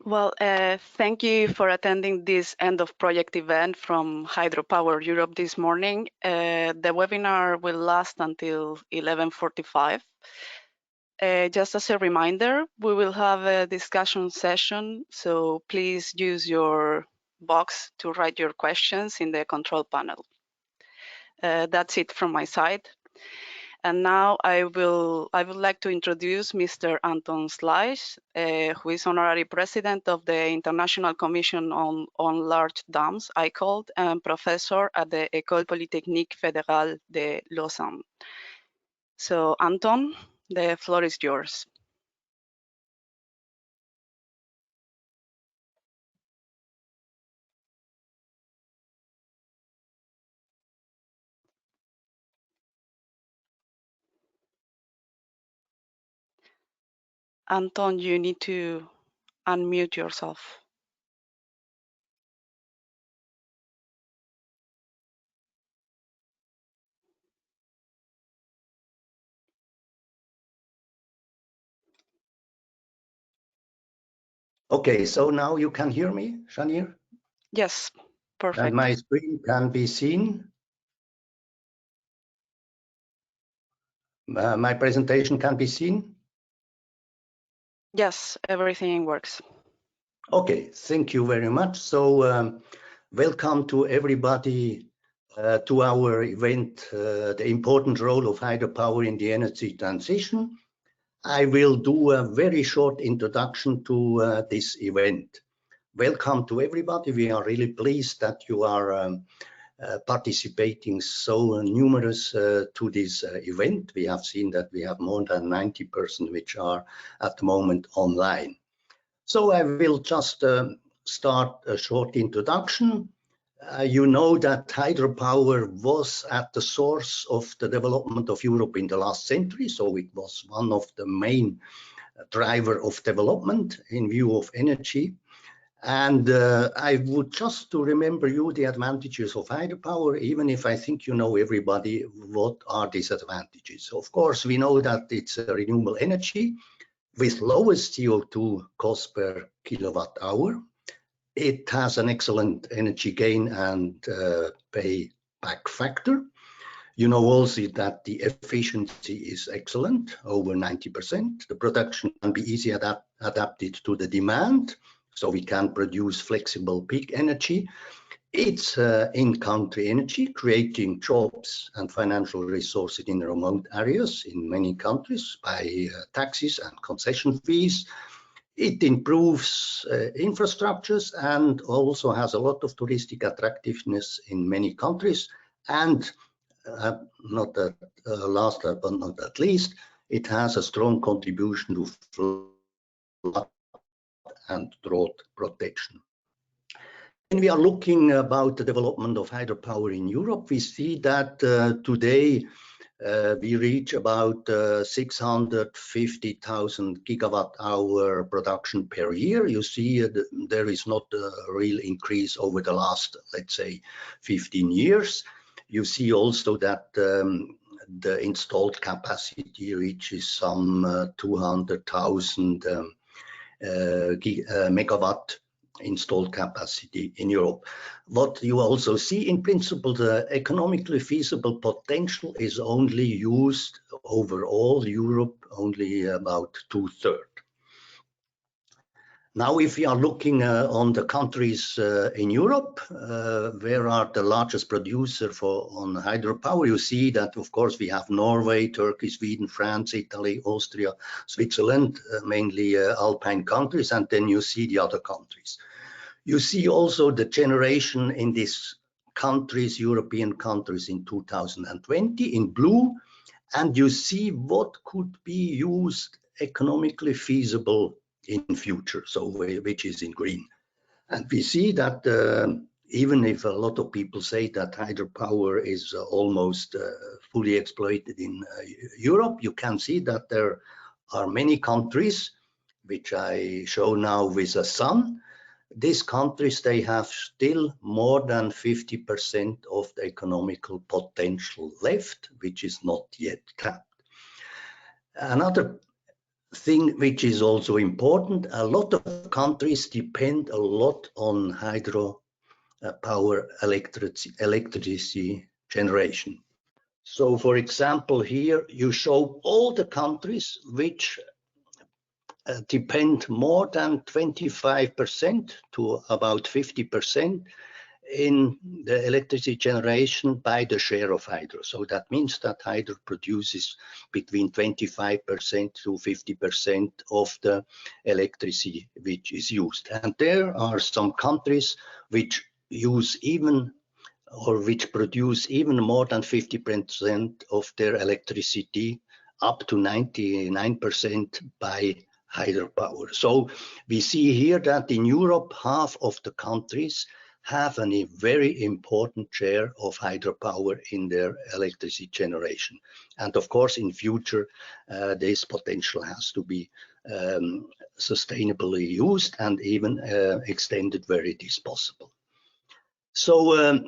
Well, thank you for attending this end of project event from Hydropower Europe this morning. The webinar will last until 11:45. Just as a reminder, we will have a discussion session, so please use your box to write your questions in the control panel. That's it from my side. And now I would like to introduce Mr. Anton Schleiss, who is Honorary President of the International Commission on Large Dams, ICOLD, and Professor at the École Polytechnique Fédérale de Lausanne. So Anton, the floor is yours. Anton, you need to unmute yourself. Okay, so now you can hear me, Shanir? Yes, perfect. And my screen can be seen. My presentation can be seen. Yes, everything works. Okay, thank you very much. So welcome to everybody to our event, the important role of hydropower in the energy transition. I will do a very short introduction to this event. Welcome to everybody. We are really pleased that you are participating so numerous to this event. We have seen that we have more than 90% which are at the moment online. So I will just start a short introduction. You know that hydropower was at the source of the development of Europe in the last century, so it was one of the main driver of development in view of energy. And I would just to remember you the advantages of hydropower, even if I think you know everybody what are these advantages. Of course, we know that it's a renewable energy with lowest CO2 cost per kilowatt hour. It has an excellent energy gain and payback factor. You know also that the efficiency is excellent, over 90%. The production can be easily adapted to the demand, so we can produce flexible peak energy. It's in-country energy, creating jobs and financial resources in remote areas in many countries by taxes and concession fees. It improves infrastructures and also has a lot of touristic attractiveness in many countries. And not at last but not at least, it has a strong contribution to flood and drought protection. When we are looking about the development of hydropower in Europe, we see that today we reach about 650,000 gigawatt hour production per year. You see there is not a real increase over the last, let's say, 15 years. You see also that the installed capacity reaches some 200,000 megawatt installed capacity in Europe. What you also see in principle, the economically feasible potential is only used overall Europe, only about 2/3. Now, if we are looking on the countries in Europe, where are the largest producer on hydropower, you see that, of course, we have Norway, Turkey, Sweden, France, Italy, Austria, Switzerland, mainly Alpine countries, and then you see the other countries. You see also the generation in these countries, European countries in 2020 in blue, and you see what could be used economically feasible in future, so which is in green. And we see that even if a lot of people say that hydropower is almost fully exploited in Europe, you can see that there are many countries, which I show now with a sun. These countries, they have still more than 50% of the economical potential left, which is not yet tapped. Another thing which is also important, a lot of countries depend a lot on hydro power electricity generation. So for example, here you show all the countries which depend more than 25% to about 50% in the electricity generation by the share of hydro. So that means that hydro produces between 25% to 50% of the electricity which is used. And there are some countries which use even or which produce even more than 50% of their electricity, up to 99% by hydropower. So we see here that in Europe, half of the countries have a very important share of hydropower in their electricity generation. And of course, in future, this potential has to be sustainably used and even extended where it is possible. So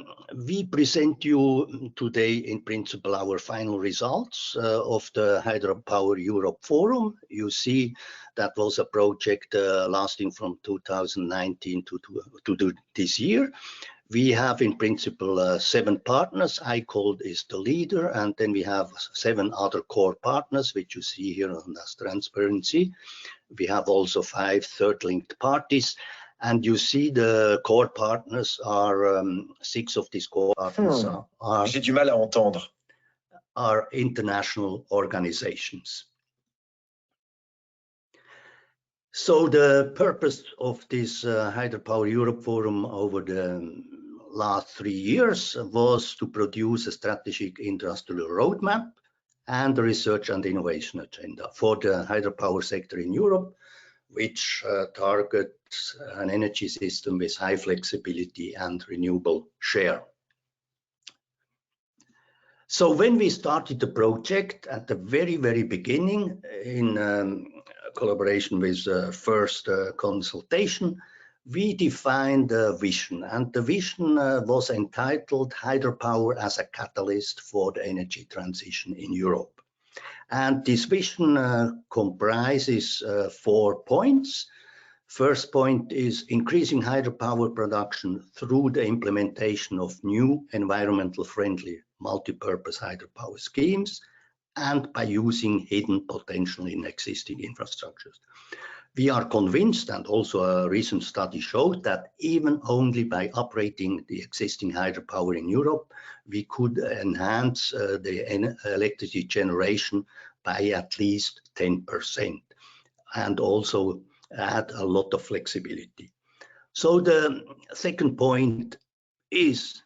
we present you today, in principle, our final results of the Hydropower Europe Forum. You see that was a project lasting from 2019 to this year. We have, in principle, 7 partners. ICOLD is the leader, and then we have 7 other core partners, which you see here on this transparency. We have also 5 third-linked parties. And you see the core partners are 6 of these core partners J'ai du mal à entendre. Are international organizations. So the purpose of this Hydropower Europe Forum over the last 3 years was to produce a strategic industrial roadmap and a research and innovation agenda for the hydropower sector in Europe, which targets an energy system with high flexibility and renewable share. So when we started the project at the very, very beginning, in collaboration with first consultation, we defined a vision, and the vision was entitled Hydropower as a Catalyst for the Energy Transition in Europe. And this vision comprises 4 points. First point is increasing hydropower production through the implementation of new environmental friendly multi-purpose hydropower schemes and by using hidden potential in existing infrastructures. We are convinced, and also a recent study showed, that even only by operating the existing hydropower in Europe, we could enhance the electricity generation by at least 10% and also add a lot of flexibility. So the second point is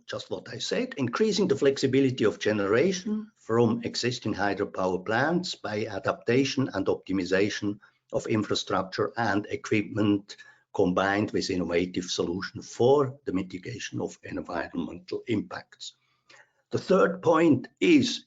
just what I said, increasing the flexibility of generation from existing hydropower plants by adaptation and optimization of infrastructure and equipment combined with innovative solutions for the mitigation of environmental impacts. The third point is,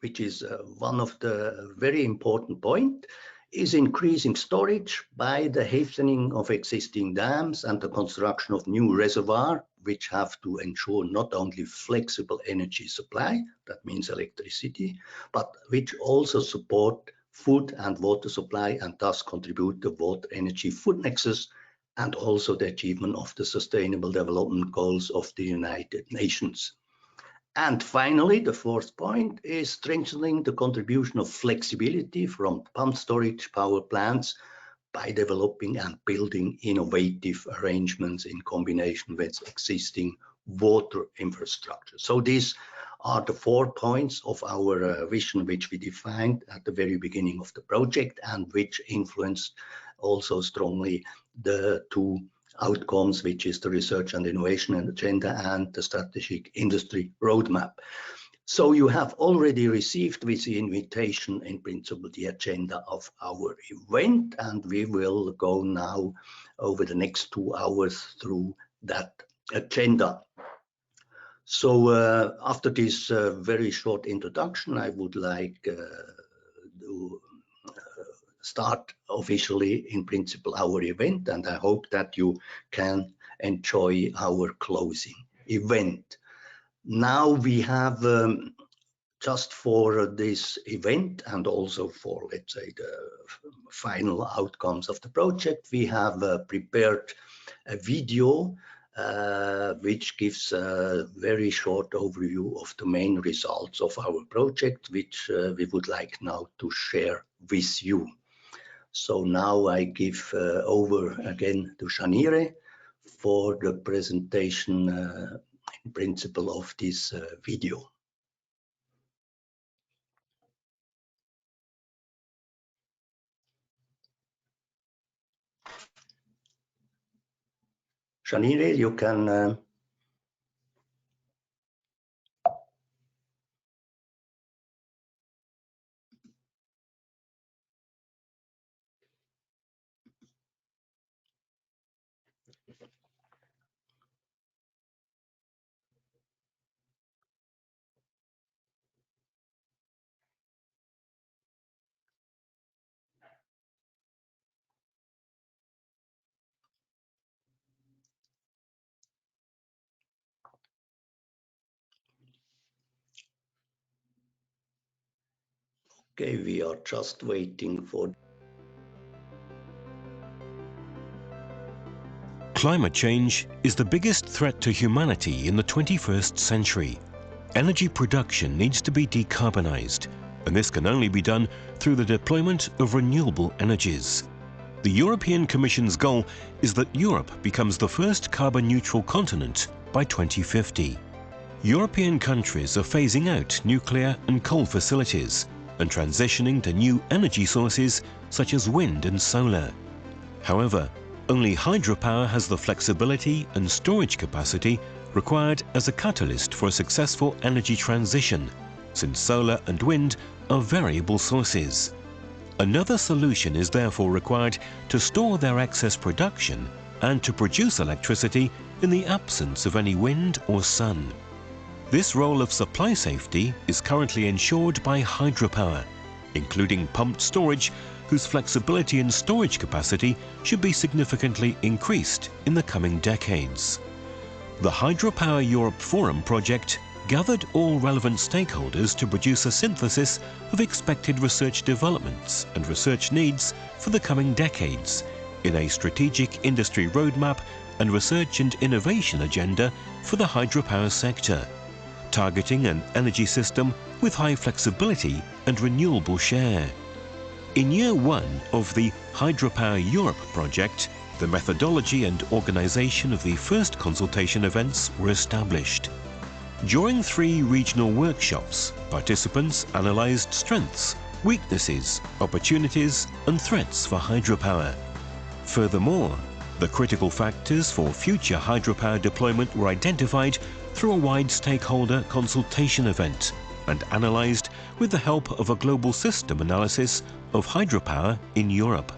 which is one of the very important points, is increasing storage by the hastening of existing dams and the construction of new reservoirs, which have to ensure not only flexible energy supply, that means electricity, but which also support food and water supply and thus contribute to water energy food nexus and also the achievement of the Sustainable Development Goals of the United Nations. And finally, the fourth point is strengthening the contribution of flexibility from pumped storage power plants by developing and building innovative arrangements in combination with existing water infrastructure. So these are the 4 points of our vision, which we defined at the very beginning of the project and which influenced also strongly the 2 outcomes, which is the research and innovation agenda and the strategic industry roadmap. So you have already received with the invitation, in principle, the agenda of our event, and we will go now over the next 2 hours through that agenda. So after this very short introduction, I would like to start officially, in principle, our event, and I hope that you can enjoy our closing event. Now we have just for this event and also for, let's say, the final outcomes of the project, we have prepared a video which gives a very short overview of the main results of our project, which we would like now to share with you. So now I give over again to Janire for the presentation in principle of this video. Janire, you can. Okay, we are just waiting for. Climate change is the biggest threat to humanity in the 21st century. Energy production needs to be decarbonized, and this can only be done through the deployment of renewable energies. The European Commission's goal is that Europe becomes the first carbon-neutral continent by 2050. European countries are phasing out nuclear and coal facilities and transitioning to new energy sources such as wind and solar. However, only hydropower has the flexibility and storage capacity required as a catalyst for a successful energy transition, since solar and wind are variable sources. Another solution is therefore required to store their excess production and to produce electricity in the absence of any wind or sun. This role of supply safety is currently ensured by hydropower, including pumped storage, whose flexibility and storage capacity should be significantly increased in the coming decades. The Hydropower Europe Forum project gathered all relevant stakeholders to produce a synthesis of expected research developments and research needs for the coming decades in a strategic industry roadmap and research and innovation agenda for the hydropower sector, targeting an energy system with high flexibility and renewable share. In year one of the Hydropower Europe project, the methodology and organization of the first consultation events were established. During 3 regional workshops, participants analyzed strengths, weaknesses, opportunities, and threats for hydropower. Furthermore, the critical factors for future hydropower deployment were identified through a wide stakeholder consultation event and analyzed with the help of a global system analysis of hydropower in Europe.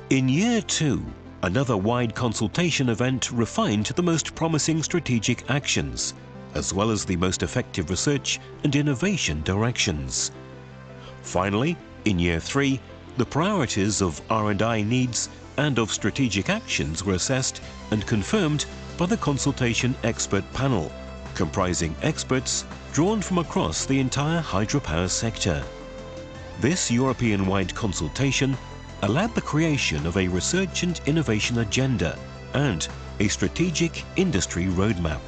In year 2, another wide consultation event refined the most promising strategic actions, as well as the most effective research and innovation directions. Finally, in year 3, the priorities of R&I needs and of strategic actions were assessed and confirmed by the consultation expert panel, comprising experts drawn from across the entire hydropower sector. This European-wide consultation allowed the creation of a research and innovation agenda and a strategic industry roadmap.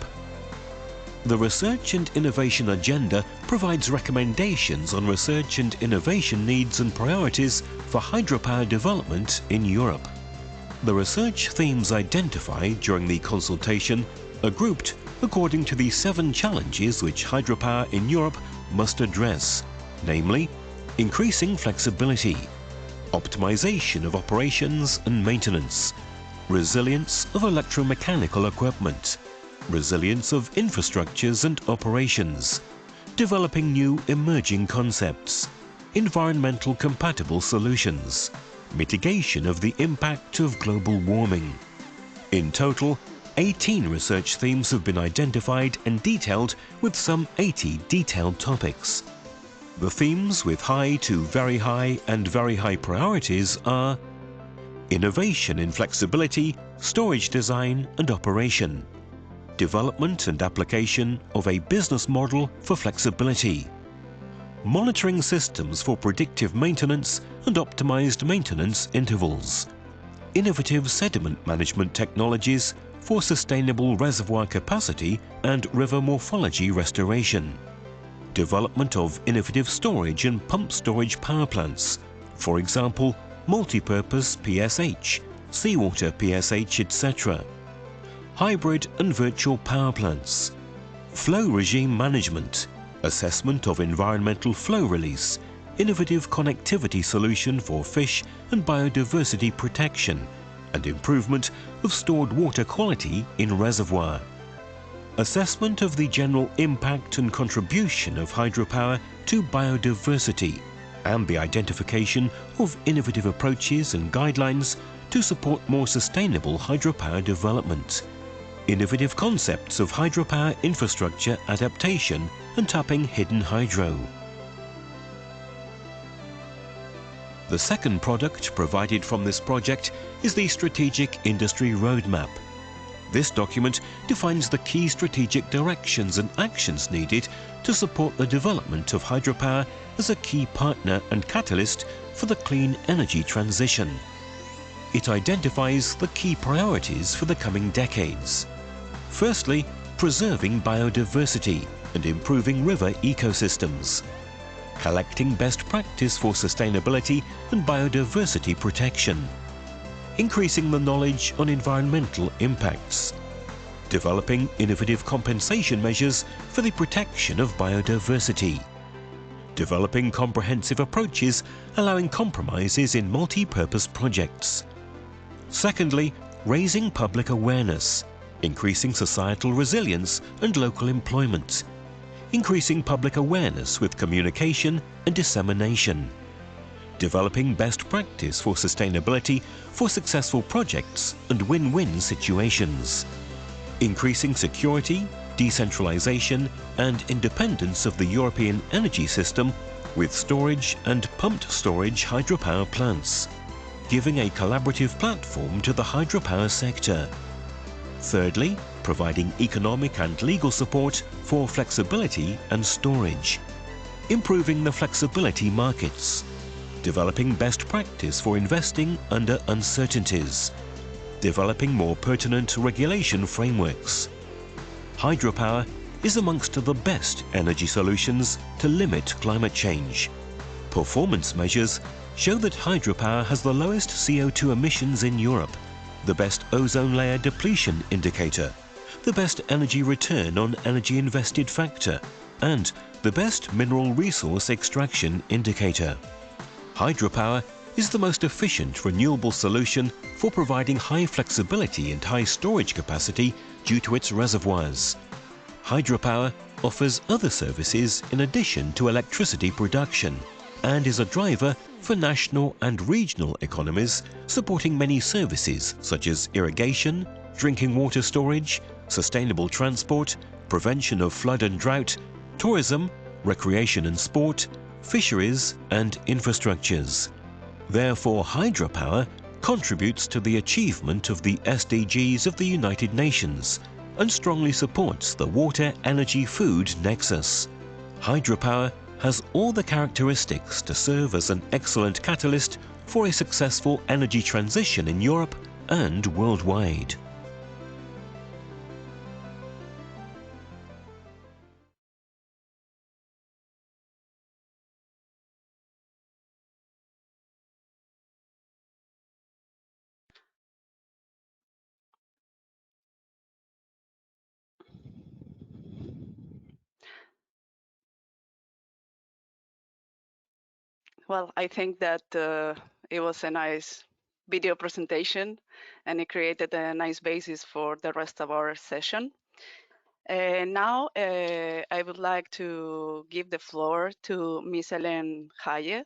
The Research and Innovation Agenda provides recommendations on research and innovation needs and priorities for hydropower development in Europe. The research themes identified during the consultation are grouped according to the 7 challenges which hydropower in Europe must address, namely, increasing flexibility, optimization of operations and maintenance, resilience of electromechanical equipment, resilience of infrastructures and operations, developing new emerging concepts, environmental compatible solutions, mitigation of the impact of global warming. In total, 18 research themes have been identified and detailed with some 80 detailed topics. The themes with high to very high and very high priorities are innovation in flexibility, storage design and operation, development and application of a business model for flexibility, monitoring systems for predictive maintenance and optimized maintenance intervals, innovative sediment management technologies for sustainable reservoir capacity and river morphology restoration, development of innovative storage and pump storage power plants, for example, multi-purpose PSH, seawater PSH, etc., hybrid and virtual power plants, flow regime management, assessment of environmental flow release, innovative connectivity solution for fish and biodiversity protection, and improvement of stored water quality in reservoir. Assessment of the general impact and contribution of hydropower to biodiversity, and the identification of innovative approaches and guidelines to support more sustainable hydropower development. Innovative concepts of hydropower infrastructure adaptation and tapping hidden hydro. The second product provided from this project is the Strategic Industry Roadmap. This document defines the key strategic directions and actions needed to support the development of hydropower as a key partner and catalyst for the clean energy transition. It identifies the key priorities for the coming decades. Firstly, preserving biodiversity and improving river ecosystems. Collecting best practice for sustainability and biodiversity protection. Increasing the knowledge on environmental impacts. Developing innovative compensation measures for the protection of biodiversity. Developing comprehensive approaches allowing compromises in multi-purpose projects. Secondly, raising public awareness, increasing societal resilience and local employment. Increasing public awareness with communication and dissemination. Developing best practice for sustainability for successful projects and win-win situations. Increasing security, decentralization and independence of the European energy system with storage and pumped storage hydropower plants. Giving a collaborative platform to the hydropower sector. Thirdly, providing economic and legal support for flexibility and storage. Improving the flexibility markets. Developing best practice for investing under uncertainties. Developing more pertinent regulation frameworks. Hydropower is amongst the best energy solutions to limit climate change. Performance measures show that hydropower has the lowest CO2 emissions in Europe, the best ozone layer depletion indicator, the best energy return on energy invested factor, and the best mineral resource extraction indicator. Hydropower is the most efficient renewable solution for providing high flexibility and high storage capacity due to its reservoirs. Hydropower offers other services in addition to electricity production and is a driver for national and regional economies, supporting many services such as irrigation, drinking water storage, sustainable transport, prevention of flood and drought, tourism, recreation and sport, fisheries and infrastructures. Therefore, hydropower contributes to the achievement of the SDGs of the United Nations and strongly supports the water-energy-food nexus. Hydropower has all the characteristics to serve as an excellent catalyst for a successful energy transition in Europe and worldwide. Well, I think that it was a nice video presentation and it created a nice basis for the rest of our session. Now I would like to give the floor to Ms. Hélène Chraye,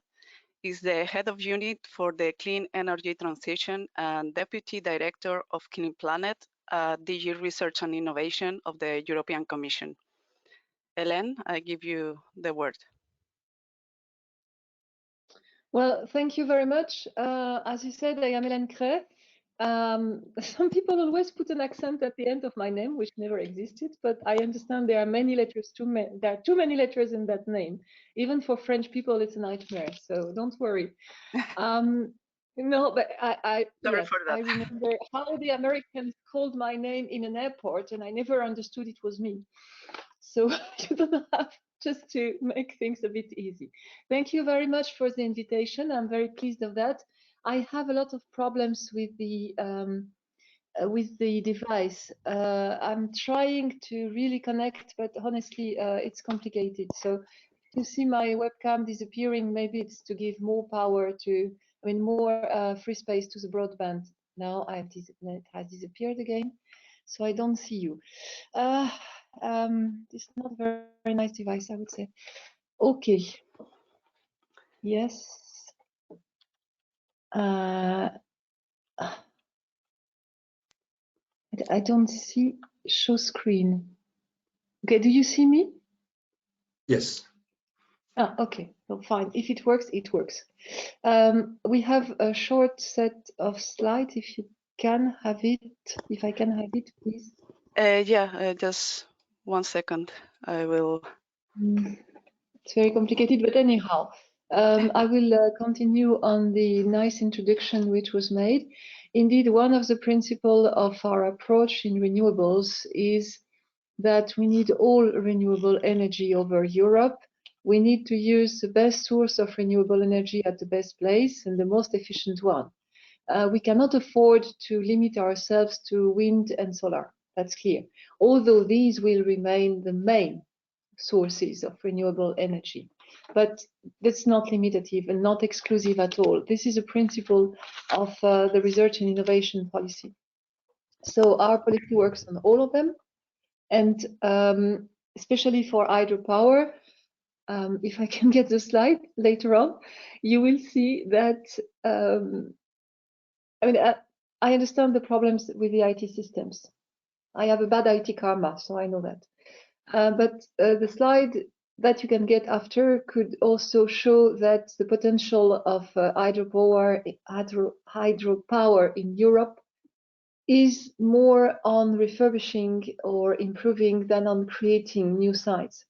is the head of unit for the clean energy transition and deputy director of Clean Planet, DG Research and Innovation of the European Commission. Hélène, I give you the word. Well, thank you very much. As you said, I am Hélène Chraye. Some people always put an accent at the end of my name, which never existed, but I understand there are many letters, there are too many letters in that name. Even for French people, it's a nightmare, so don't worry. No, but Sorry yes, for that. I remember how the Americans called my name in an airport, and I never understood it was me. So you don't have, just to make things a bit easy. Thank you very much for the invitation. I'm very pleased of that. I have a lot of problems with the device. I'm trying to really connect, but honestly, it's complicated. So to see my webcam disappearing, maybe it's to give more power to, more free space to the broadband. Now it has disappeared again, so I don't see you. It's not a very nice device, I would say. Okay. Yes. I don't see show screen. Okay, do you see me? Yes. Okay, well, fine. If it works, it works. We have a short set of slides. If you can have it, if I can have it, please. Yeah, just 1 second. I will. It's very complicated, but anyhow, I will continue on the nice introduction which was made. Indeed, one of the principles of our approach in renewables is that we need all renewable energy over Europe. We need to use the best source of renewable energy at the best place and the most efficient one. We cannot afford to limit ourselves to wind and solar. That's clear. Although these will remain the main sources of renewable energy. But that's not limitative and not exclusive at all. This is a principle of the research and innovation policy. So our policy works on all of them. And especially for hydropower, if I can get the slide later on, you will see that, I understand the problems with the IT systems. I have a bad IT karma, so I know that. But the slide that you can get after could also show that the potential of hydropower in Europe is more on refurbishing or improving than on creating new sites,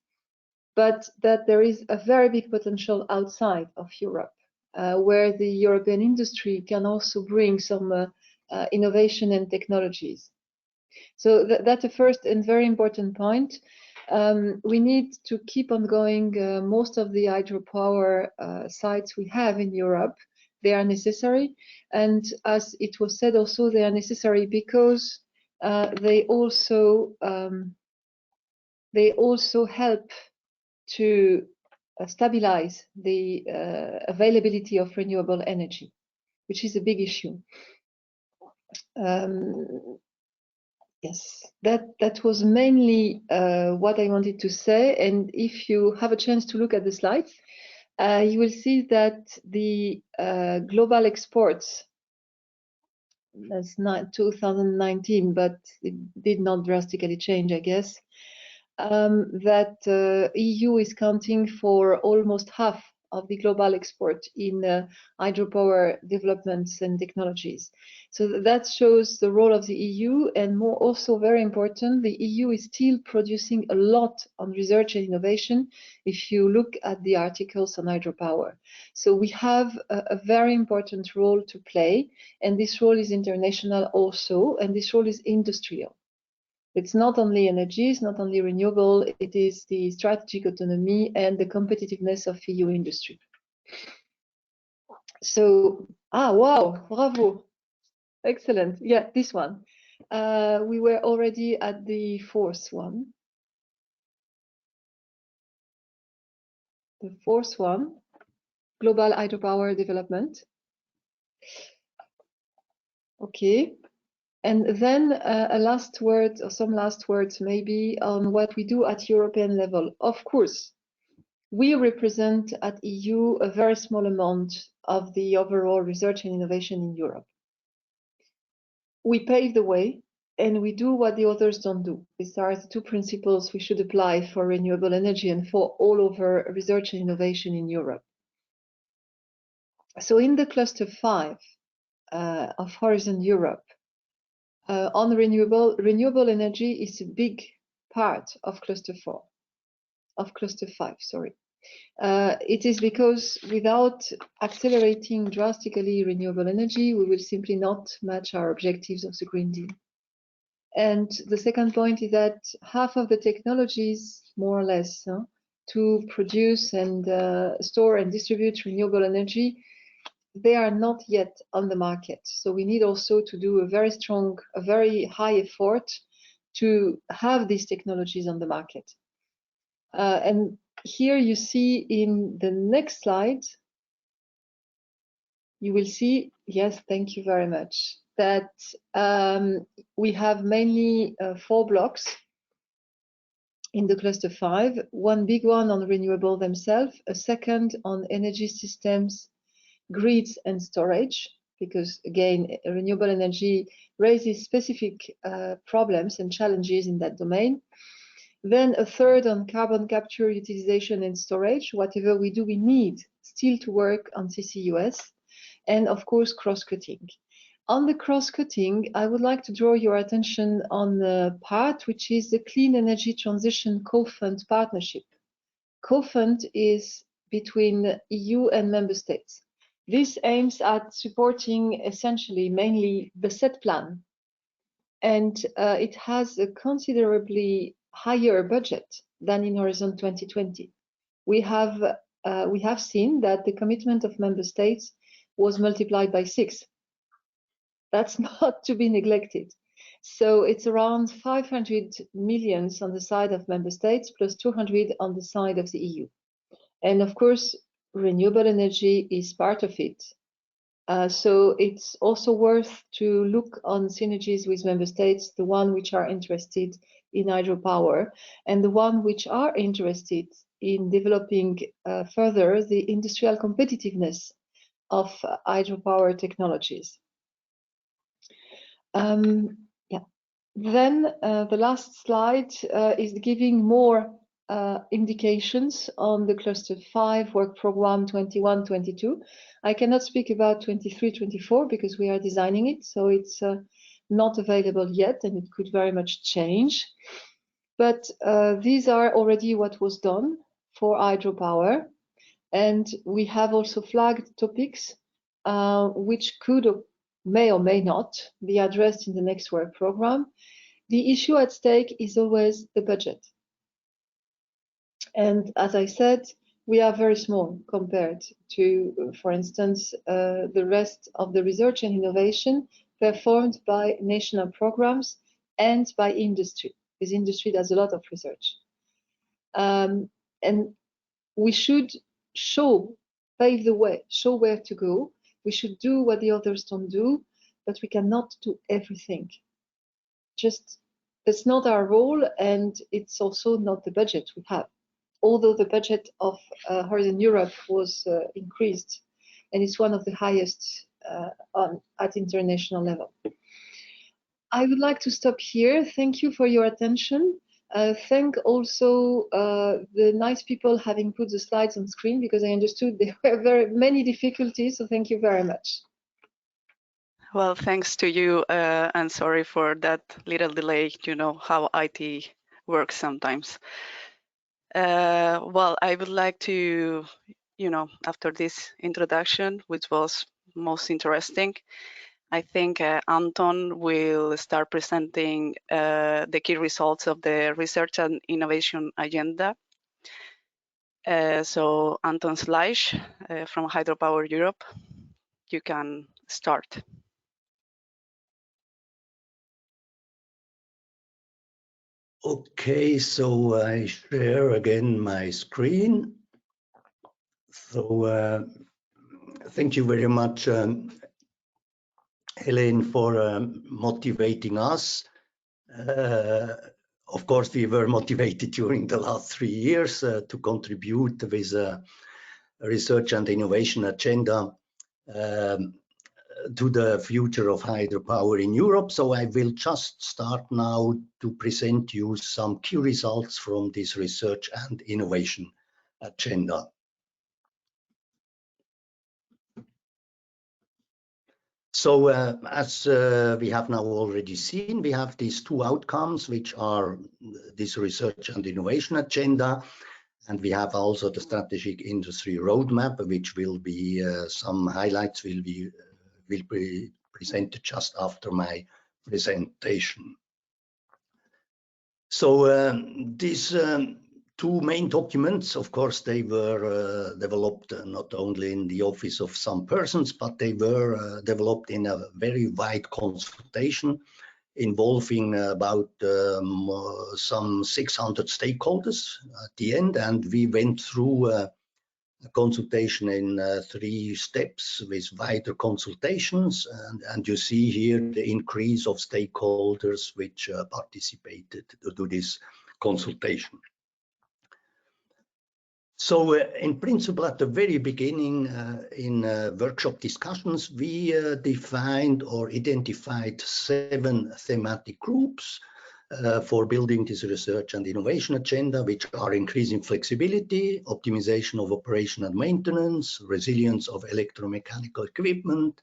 but that there is a very big potential outside of Europe, where the European industry can also bring some innovation and technologies. So that's a first and very important point. We need to keep on going. Most of the hydropower sites we have in Europe, they are necessary. And as it was said also, they are necessary because they also help to stabilize the availability of renewable energy, which is a big issue. Yes, that was mainly what I wanted to say. And if you have a chance to look at the slides, you will see that the global exports, that's not 2019, but it did not drastically change, I guess, that EU is counting for almost half of the global export in hydropower developments and technologies. So that shows the role of the EU, and more also very important, the EU is still producing a lot on research and innovation if you look at the articles on hydropower. So we have a very important role to play, and this role is international also, and this role is industrial. It's not only energy, it's not only renewable, it is the strategic autonomy and the competitiveness of EU industry. So, wow, bravo. Excellent. Yeah, this one. We were already at the fourth one. The fourth one, global hydropower development. Okay. And then a last word, or some last words maybe, on what we do at European level. Of course, we represent at EU a very small amount of the overall research and innovation in Europe. We pave the way and we do what the others don't do. These are the two principles we should apply for renewable energy and for all over research and innovation in Europe. So in the cluster 5, of Horizon Europe on renewable energy is a big part of cluster 5, sorry. It is because without accelerating drastically renewable energy, we will simply not match our objectives of the Green Deal. And the second point is that half of the technologies, more or less, to produce and store and distribute renewable energy, they are not yet on the market. So we need also to do a very high effort to have these technologies on the market. And here you see in the next slide, you will see, yes, thank you very much, that we have mainly 4 blocks in the cluster 5, one big one on renewable themselves, a second on energy systems, grids and storage, because again, renewable energy raises specific problems and challenges in that domain. Then a third on carbon capture, utilization and storage. Whatever we do, we need still to work on CCUS, and of course, cross-cutting. On the cross-cutting, I would like to draw your attention on the part which is the Clean Energy Transition Co-Fund Partnership. Co-Fund is between EU and member states. This aims at supporting essentially mainly the set plan, and it has a considerably higher budget than in Horizon 2020. We have seen that the commitment of member states was multiplied by 6. That's not to be neglected. So it's around 500 million on the side of member states plus 200 on the side of the EU. And of course, renewable energy is part of it. So it's also worth to look on synergies with member states, the one which are interested in hydropower and the one which are interested in developing further the industrial competitiveness of hydropower technologies. Yeah. Then the last slide is giving more indications on the cluster 5 work program 21-22. I cannot speak about 23-24 because we are designing it, so it's not available yet and it could very much change. But these are already what was done for hydropower, and we have also flagged topics which could or may not be addressed in the next work program. The issue at stake is always the budget. And as I said, we are very small compared to, for instance, the rest of the research and innovation performed by national programs and by industry. This industry does a lot of research. And we should pave the way, show where to go. We should do what the others don't do, but we cannot do everything. Just, that's not our role, and it's also not the budget we have. Although the budget of Horizon Europe was increased, and it's one of the highest at international level. I would like to stop here. Thank you for your attention. Thank also the nice people having put the slides on screen, because I understood there were very many difficulties, so thank you very much. Well, thanks to you, and sorry for that little delay. You know how IT works sometimes. Well, I would like to, after this introduction, which was most interesting, I think Anton will start presenting the key results of the research and innovation agenda. So Anton Schleiss from Hydropower Europe, you can start. Okay, so I share again my screen. So thank you very much, Hélène, for motivating us. Of course, we were motivated during the last 3 years to contribute with a research and innovation agenda to the future of hydropower in Europe. So I will just start now to present you some key results from this research and innovation agenda. So as we have now already seen, we have these two outcomes, which are this research and innovation agenda, and we have also the strategic industry roadmap, which will be some highlights will be presented just after my presentation. So these two main documents, of course, they were developed not only in the office of some persons, but they were developed in a very wide consultation involving about some 600 stakeholders at the end, and we went through a consultation in 3 steps with wider consultations, and you see here the increase of stakeholders which participated to this consultation. So in principle, at the very beginning in workshop discussions, we defined or identified 7 thematic groups for building this research and innovation agenda, which are increasing flexibility, optimization of operation and maintenance, resilience of electromechanical equipment,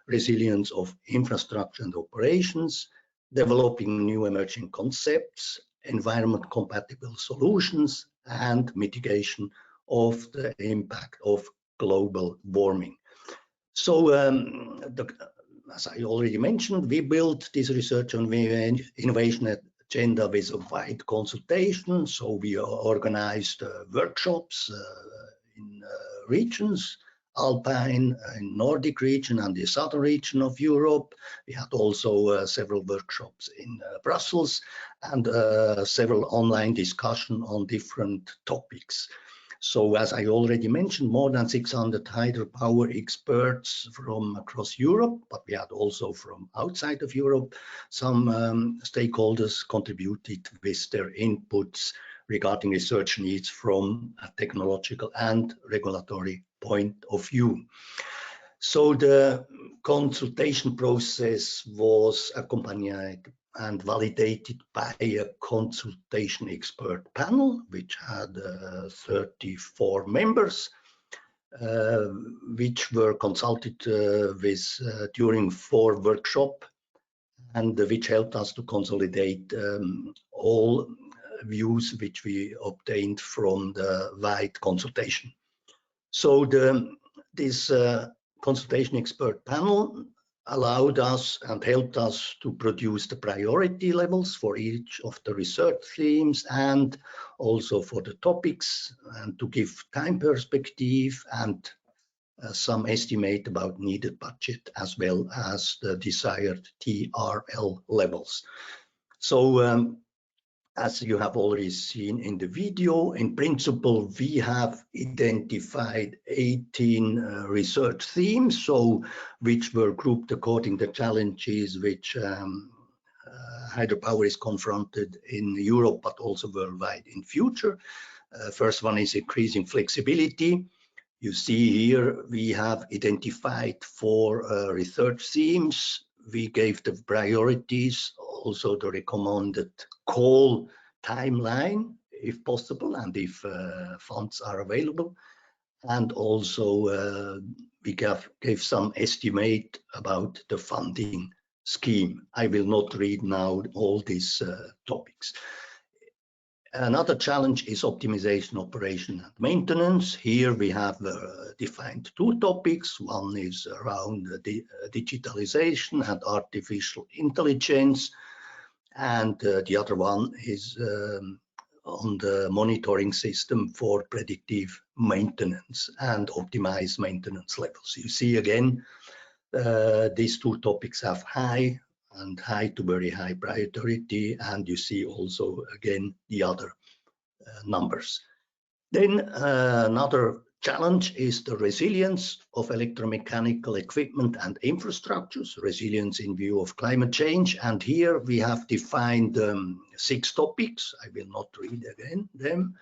resilience of infrastructure and operations, developing new emerging concepts, environment compatible solutions, and mitigation of the impact of global warming. So as I already mentioned, we built this research and innovation agenda with a wide consultation. So we organized workshops in regions, Alpine, in Nordic region and the southern region of Europe. We had also several workshops in Brussels and several online discussions on different topics. So as I already mentioned, more than 600 hydropower experts from across Europe, but we had also from outside of Europe, some stakeholders contributed with their inputs regarding research needs from a technological and regulatory point of view. So the consultation process was accompanied and validated by a consultation expert panel, which had 34 members, which were consulted with during 4 workshops, and which helped us to consolidate all views which we obtained from the wide consultation. So this consultation expert panel allowed us and helped us to produce the priority levels for each of the research themes and also for the topics, and to give time perspective and some estimate about needed budget as well as the desired TRL levels. So as you have already seen in the video, in principle, we have identified 18 research themes, so which were grouped according to challenges which hydropower is confronted in Europe, but also worldwide in future. First one is increasing flexibility. You see here we have identified 4 research themes. We gave the priorities, also the recommended call timeline, if possible, and if funds are available. And also we gave some estimate about the funding scheme. I will not read now all these topics. Another challenge is optimization, operation, and maintenance. Here we have defined 2 topics. One is around digitalization and artificial intelligence, and the other one is on the monitoring system for predictive maintenance and optimized maintenance levels. You see again, these 2 topics have high and high to very high priority, and you see also again the other numbers. Then another challenge is the resilience of electromechanical equipment and infrastructures, resilience in view of climate change. And here we have defined 6 topics. I will not read again them.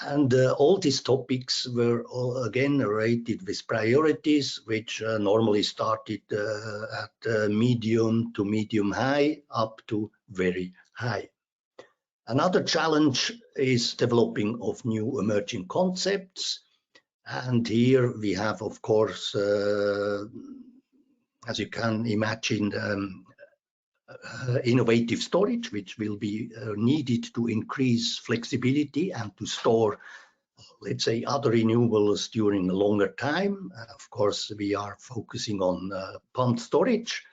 And all these topics were again rated with priorities, which normally started at medium to medium high up to very high. Another challenge is developing of new emerging concepts. And here we have, of course, as you can imagine, innovative storage, which will be needed to increase flexibility and to store, let's say, other renewables during a longer time. Of course, we are focusing on pumped storage,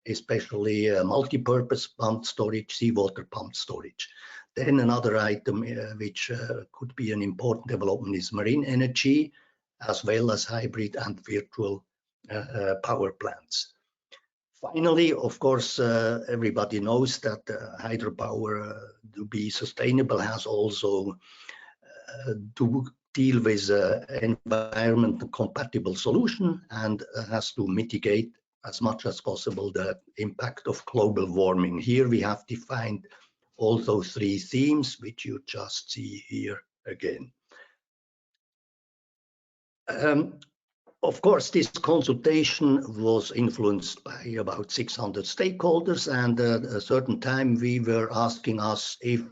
especially multi-purpose pumped storage, seawater pumped storage. Then another item which could be an important development is marine energy, as well as hybrid and virtual power plants. Finally, of course, everybody knows that hydropower, to be sustainable, has also to deal with environment compatible solution and has to mitigate as much as possible the impact of global warming. Here we have defined all those three themes, which you just see here again. Of course, this consultation was influenced by about 600 stakeholders, and at a certain time we were asking us if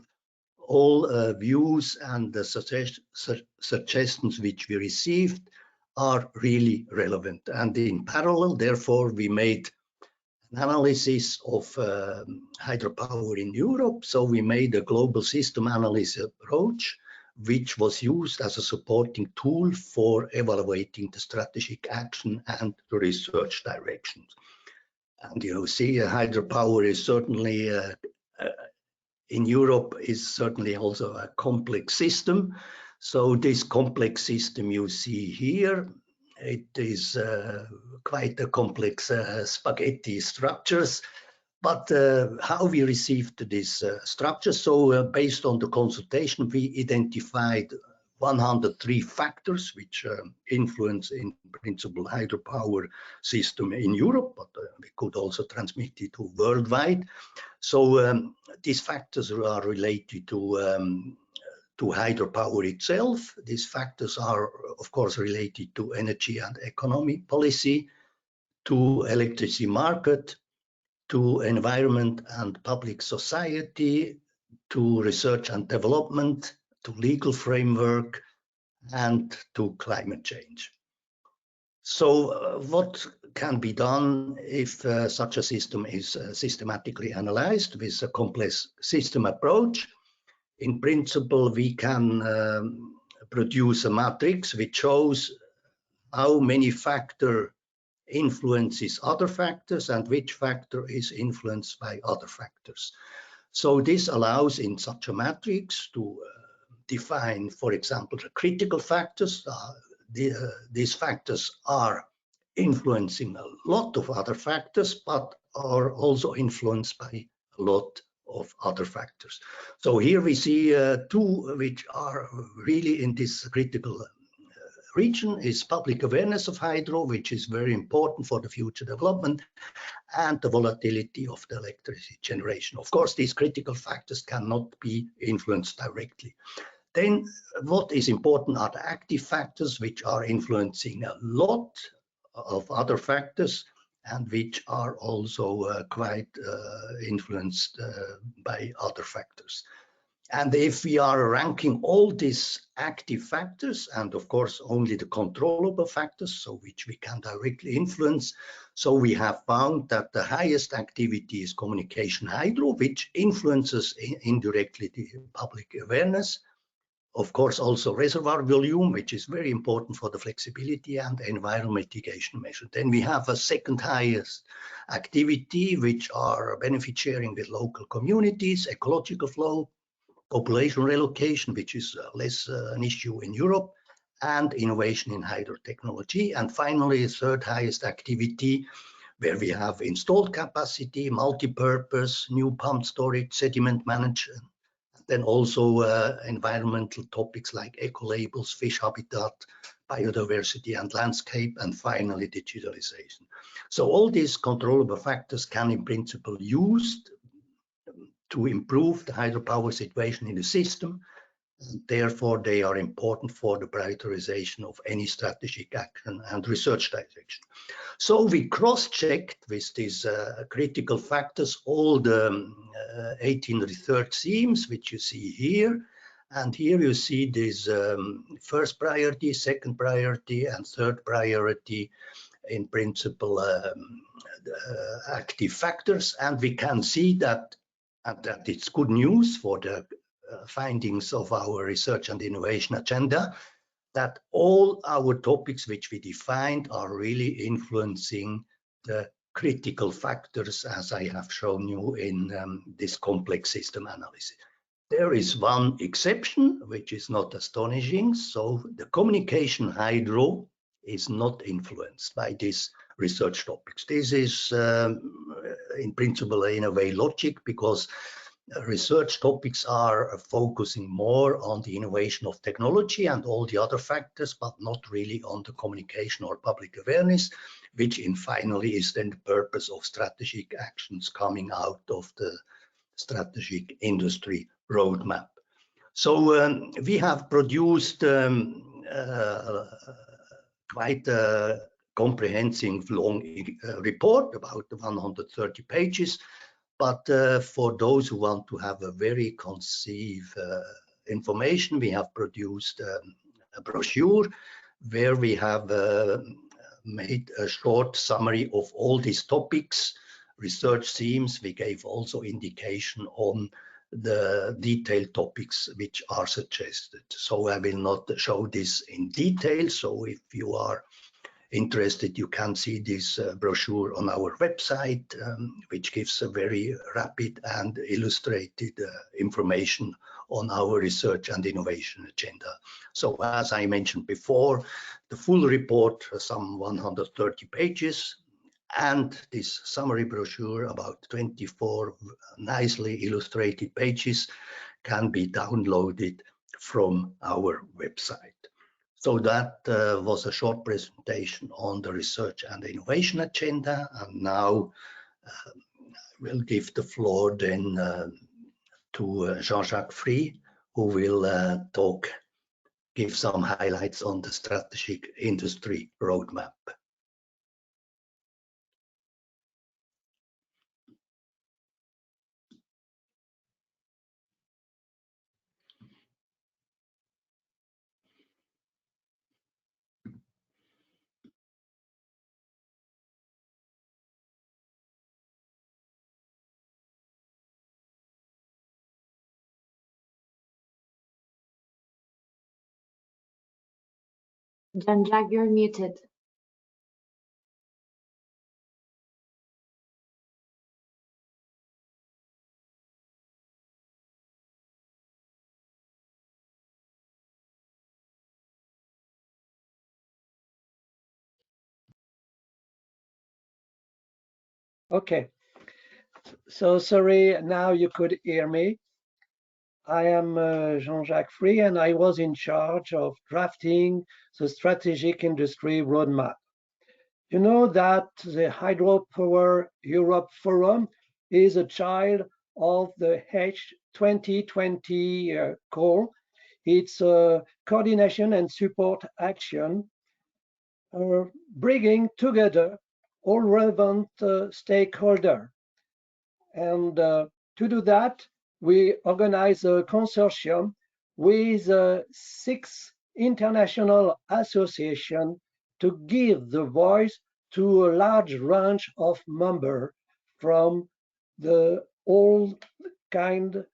all views and the suggestions which we received are really relevant. And in parallel, therefore, we made an analysis of hydropower in Europe. So we made a global system analysis approach, which was used as a supporting tool for evaluating the strategic action and the research directions. And you see, hydropower is certainly in Europe is certainly also a complex system. So this complex system you see here, it is quite a complex spaghetti structures. But how we received this structure, so based on the consultation, we identified 103 factors which influence in principle hydropower system in Europe, but we could also transmit it to worldwide. So these factors are related to hydropower itself. These factors are, of course, related to energy and economy policy, to electricity market, to environment and public society, to research and development, to legal framework, and to climate change. So what can be done if such a system is systematically analyzed with a complex system approach? In principle, we can produce a matrix which shows how many factors influences other factors and which factor is influenced by other factors. So this allows in such a matrix to define, for example, the critical factors. These factors are influencing a lot of other factors, but are also influenced by a lot of other factors. So here we see two which are really in this critical region is public awareness of hydro, which is very important for the future development, and the volatility of the electricity generation. Of course, these critical factors cannot be influenced directly. Then what is important are the active factors, which are influencing a lot of other factors and which are also quite influenced by other factors. And if we are ranking all these active factors, and of course only the controllable factors, so which we can directly influence, so we have found that the highest activity is communication hydro, which influences indirectly the public awareness. Of course, also reservoir volume, which is very important for the flexibility and environmental mitigation measure. Then we have a second highest activity, which are benefit sharing with local communities, ecological flow, population relocation, which is less an issue in Europe, and innovation in hydrotechnology. And finally, third highest activity, where we have installed capacity, multi-purpose, new pump storage, sediment management, then also environmental topics like eco-labels, fish habitat, biodiversity and landscape, and finally digitalization. So all these controllable factors can in principle used to improve the hydropower situation in the system. And therefore, they are important for the prioritization of any strategic action and research direction. So we cross-checked with these critical factors all the 18 research themes, which you see here. And here you see this first priority, second priority, and third priority in principle active factors, and we can see that it's good news for the findings of our research and innovation agenda, that all our topics which we defined are really influencing the critical factors, as I have shown you in this complex system analysis. There is one exception, which is not astonishing. So the communication hydro is not influenced by these research topics. This is in principle in a way logic, because research topics are focusing more on the innovation of technology and all the other factors, but not really on the communication or public awareness, which in finally is then the purpose of strategic actions coming out of the strategic industry roadmap. So we have produced quite a comprehensive long report, about 130 pages. But for those who want to have a very concise information, we have produced a brochure where we have made a short summary of all these topics, research themes. We gave also indication on the detailed topics which are suggested. So I will not show this in detail. So if you are interested, you can see this brochure on our website, which gives a very rapid and illustrated information on our research and innovation agenda. So as I mentioned before, the full report, some 130 pages, and this summary brochure, about 24 nicely illustrated pages, can be downloaded from our website. So that was a short presentation on the research and innovation agenda. And now we'll give the floor then to Jean-Jacques Free, who will give some highlights on the strategic industry roadmap. Jean-Jacques, you're muted. Okay, so sorry, now you could hear me. I am Jean-Jacques Free, and I was in charge of drafting the strategic industry roadmap. You know that the Hydropower Europe Forum is a child of the H2020 call. It's a coordination and support action bringing together all relevant stakeholders. And to do that, we organize a consortium with 6 international associations to give the voice to a large range of members from the all kind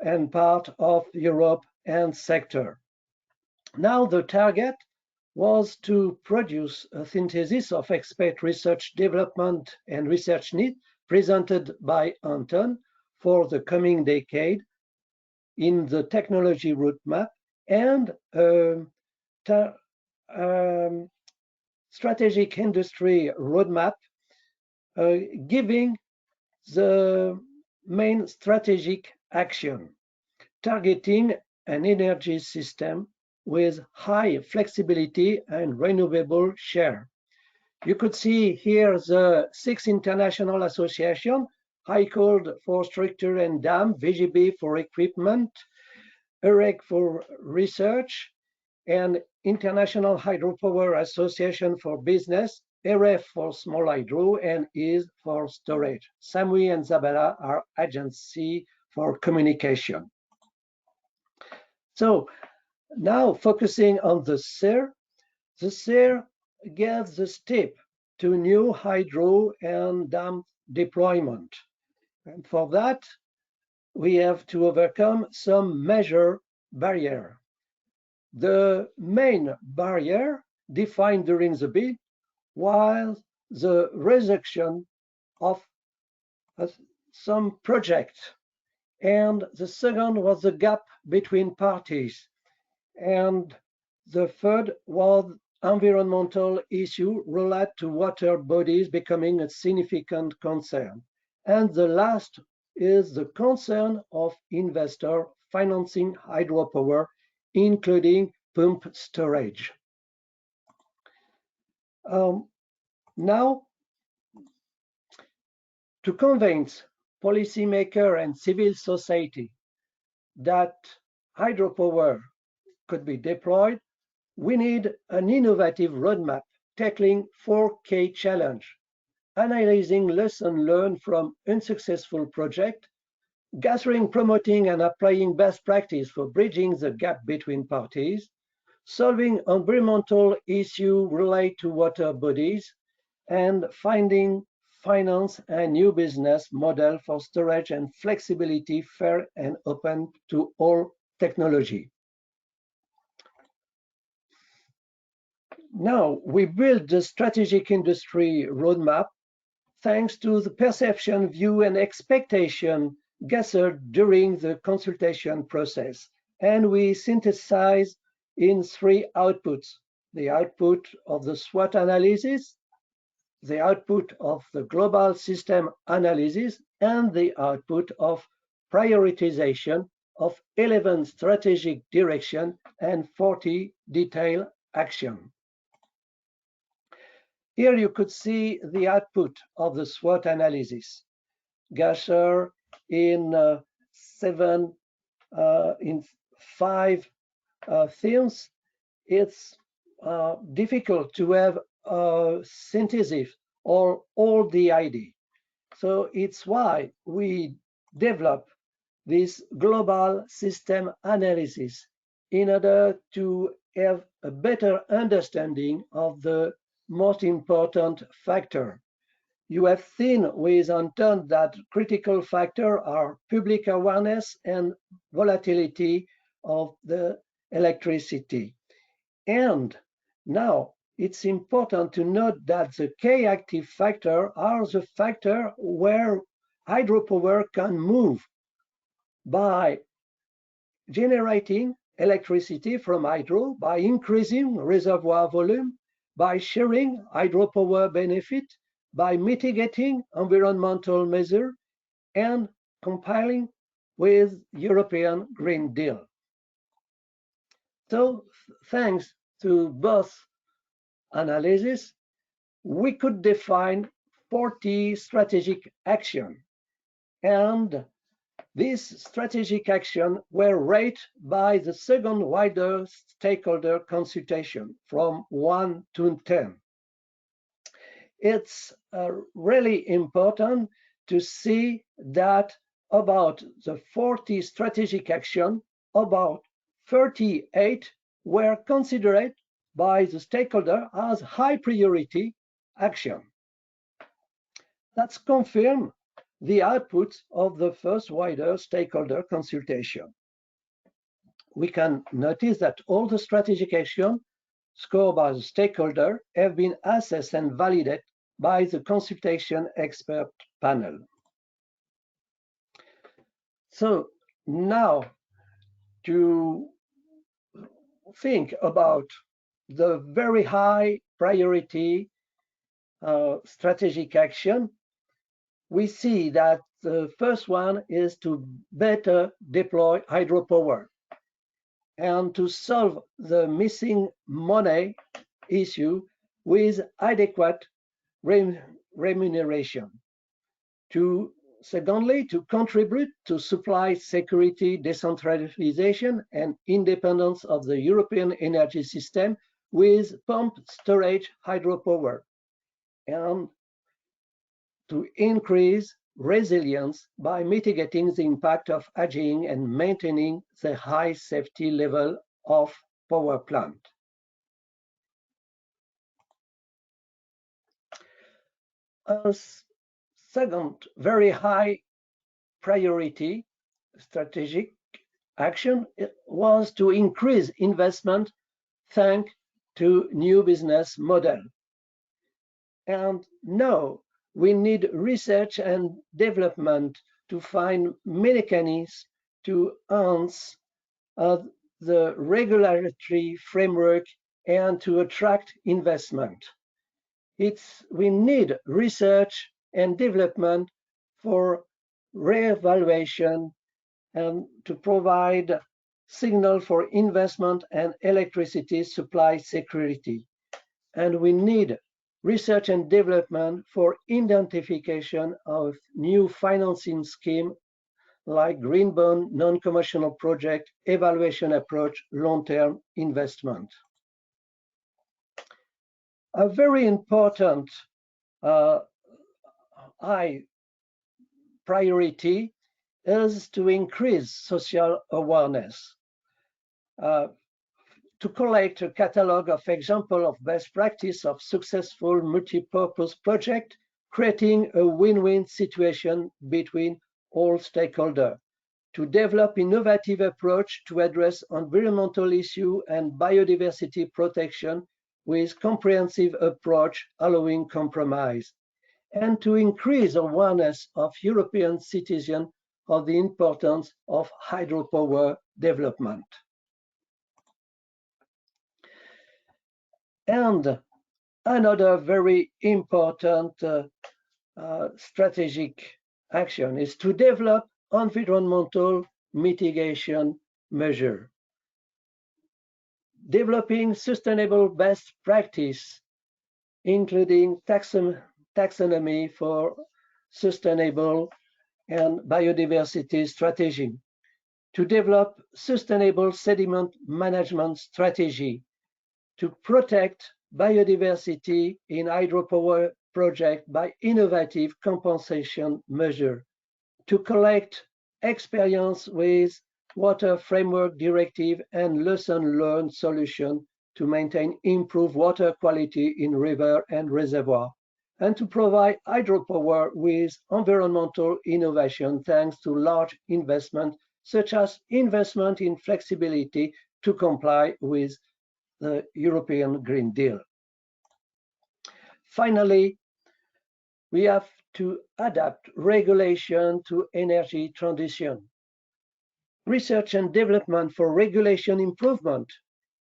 and part of Europe and sector. Now the target was to produce a synthesis of expert research development and research needs presented by Anton for the coming decade in the technology roadmap, and strategic industry roadmap giving the main strategic action, targeting an energy system with high flexibility and renewable share. You could see here the 6 international associations: HYCOLD for structure and dam, VGB for equipment, EREC for research, and International Hydropower Association for business, RF for small hydro, and IS for storage. Samui and Zabala are agency for communication. So now focusing on the SIR gives the step to new hydro and dam deployment. And for that, we have to overcome some major barriers. The main barrier defined during the bid was the rejection of some projects. And the second was the gap between parties. And the third was environmental issue related to water bodies becoming a significant concern. And the last is the concern of investor financing hydropower, including pump storage. Now, to convince policymakers and civil society that hydropower could be deployed, we need an innovative roadmap tackling 4 key challenges: analyzing lessons learned from unsuccessful projects, gathering, promoting, and applying best practice for bridging the gap between parties, solving environmental issues related to water bodies, and finding finance and new business model for storage and flexibility fair and open to all technology. Now, we build the strategic industry roadmap thanks to the perception, view, and expectation gathered during the consultation process. And we synthesize in 3 outputs: the output of the SWOT analysis, the output of the global system analysis, and the output of prioritization of 11 strategic directions and 40 detailed actions. Here you could see the output of the SWOT analysis, gathered in 5 themes. It's difficult to have a synthesis or all the idea. So it's why we develop this global system analysis in order to have a better understanding of the most important factor. You have seen with Anton that critical factors are public awareness and volatility of the electricity. And now it's important to note that the key active factors are the factors where hydropower can move by generating electricity from hydro, by increasing reservoir volume, by sharing hydropower benefit, by mitigating environmental measures, and complying with European Green Deal. So thanks to both analysis, we could define 40 strategic actions. And these strategic actions were rated by the second wider stakeholder consultation from 1 to 10. It's really important to see that about the 40 strategic actions, about 38 were considered by the stakeholder as high priority action. That's confirmed the output of the first wider stakeholder consultation. We can notice that all the strategic actions scored by the stakeholder have been assessed and validated by the consultation expert panel. So now to think about the very high priority strategic action, we see that the first one is to better deploy hydropower and to solve the missing money issue with adequate remuneration. Secondly, to contribute to supply security, decentralization, and independence of the European energy system with pump storage hydropower, and to increase resilience by mitigating the impact of aging and maintaining the high safety level of power plant. A second very high priority strategic action was to increase investment thanks to new business model. And now we need research and development to find mechanisms to enhance the regulatory framework and to attract investment. We need research and development for re-evaluation and to provide signal for investment and electricity supply security. And we need research and development for identification of new financing scheme like green bond, non-commercial project, evaluation approach, long-term investment. A very important high priority is to increase social awareness, to collect a catalog of examples of best practice of successful multi-purpose project, creating a win-win situation between all stakeholders, to develop innovative approach to address environmental issue and biodiversity protection with comprehensive approach allowing compromise, and to increase awareness of European citizens of the importance of hydropower development. And another very important strategic action is to develop environmental mitigation measure. Developing sustainable best practice, including taxonomy for sustainable and biodiversity strategy. To develop sustainable sediment management strategy. To protect biodiversity in hydropower project by innovative compensation measure. To collect experience with Water Framework Directive and lesson learned solution to maintain improved water quality in river and reservoir, and to provide hydropower with environmental innovation thanks to large investment, such as investment in flexibility to comply with the European Green Deal. Finally, we have to adapt regulation to energy transition. Research and development for regulation improvement,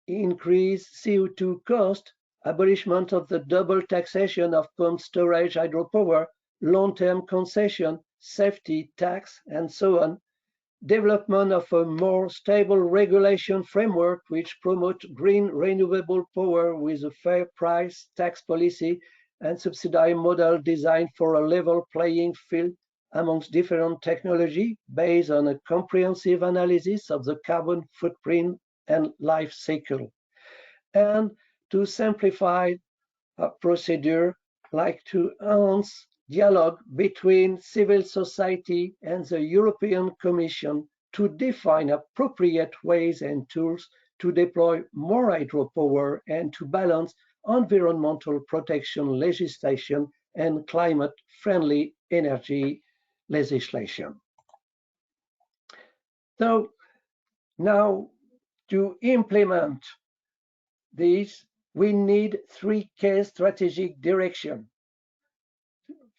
increase CO2 cost, abolishment of the double taxation of pumped storage hydropower, long-term concession, safety tax, and so on. Development of a more stable regulation framework which promotes green renewable power with a fair price tax policy and subsidy model designed for a level playing field amongst different technology based on a comprehensive analysis of the carbon footprint and life cycle. And to simplify a procedure, like to enhance dialogue between civil society and the European Commission to define appropriate ways and tools to deploy more hydropower and to balance environmental protection legislation and climate-friendly energy legislation. So now to implement this, we need three key strategic directions.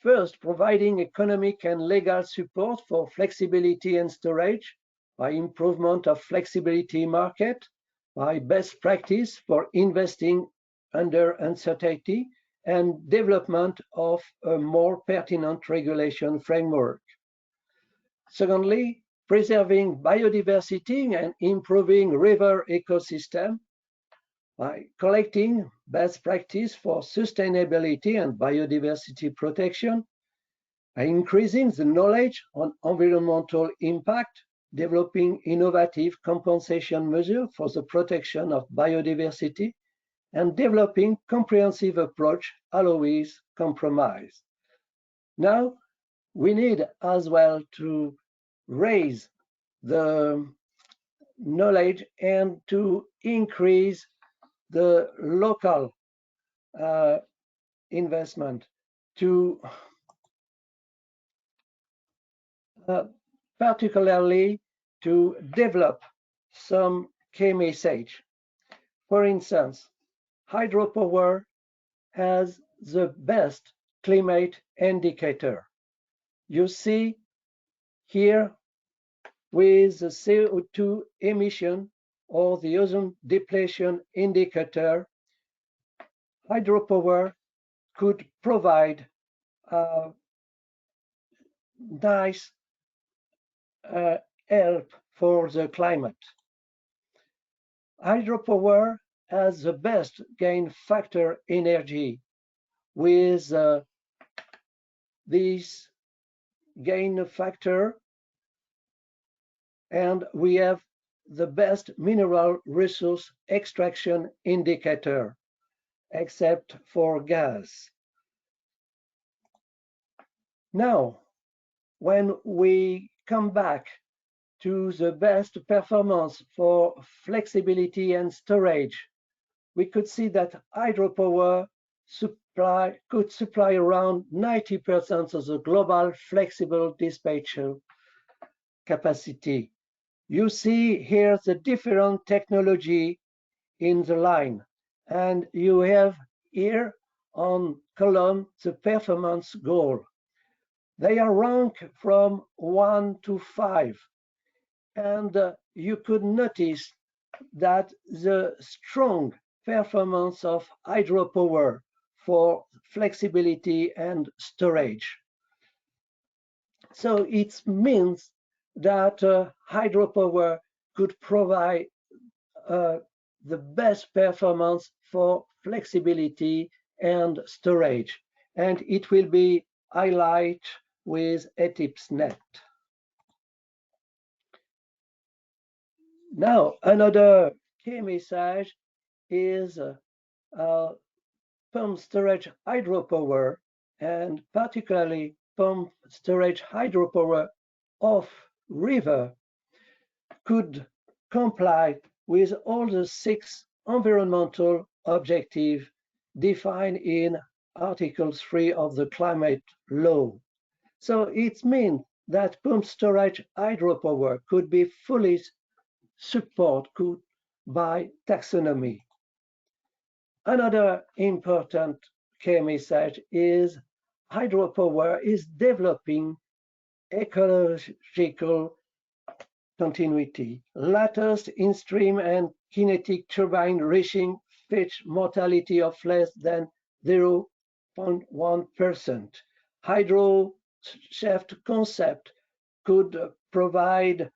First, providing economic and legal support for flexibility and storage by improvement of flexibility market, by best practice for investing under uncertainty, and development of a more pertinent regulation framework. Secondly, preserving biodiversity and improving river ecosystem by collecting best practice for sustainability and biodiversity protection, by increasing the knowledge on environmental impact, developing innovative compensation measures for the protection of biodiversity, and developing comprehensive approach allowing compromise. Now, we need as well to raise the knowledge and to increase the local investment to particularly to develop some key message. For instance, hydropower has the best climate indicator. You see here with the CO2 emission or the ozone depletion indicator, hydropower could provide nice help for the climate. Hydropower has the best gain factor energy with this gain factor, and we have the best mineral resource extraction indicator, except for gas. Now, when we come back to the best performance for flexibility and storage, we could see that hydropower could supply around 90% of the global flexible dispatcher capacity. You see here the different technology in the line, and you have here on column the performance goal. They are ranked from 1 to 5, and you could notice that the strong performance of hydropower for flexibility and storage. So it means that hydropower could provide the best performance for flexibility and storage, and it will be highlighted with ETIPS.net. Now, another key message is pump storage hydropower, and particularly pump storage hydropower off river, could comply with all the 6 environmental objectives defined in Article 3 of the Climate Law. So it means that pump storage hydropower could be fully supported by taxonomy. Another important key message is hydropower is developing ecological continuity. Latest in-stream and kinetic turbine reaching pitch mortality of less than 0.1%. Hydro shaft concept could provide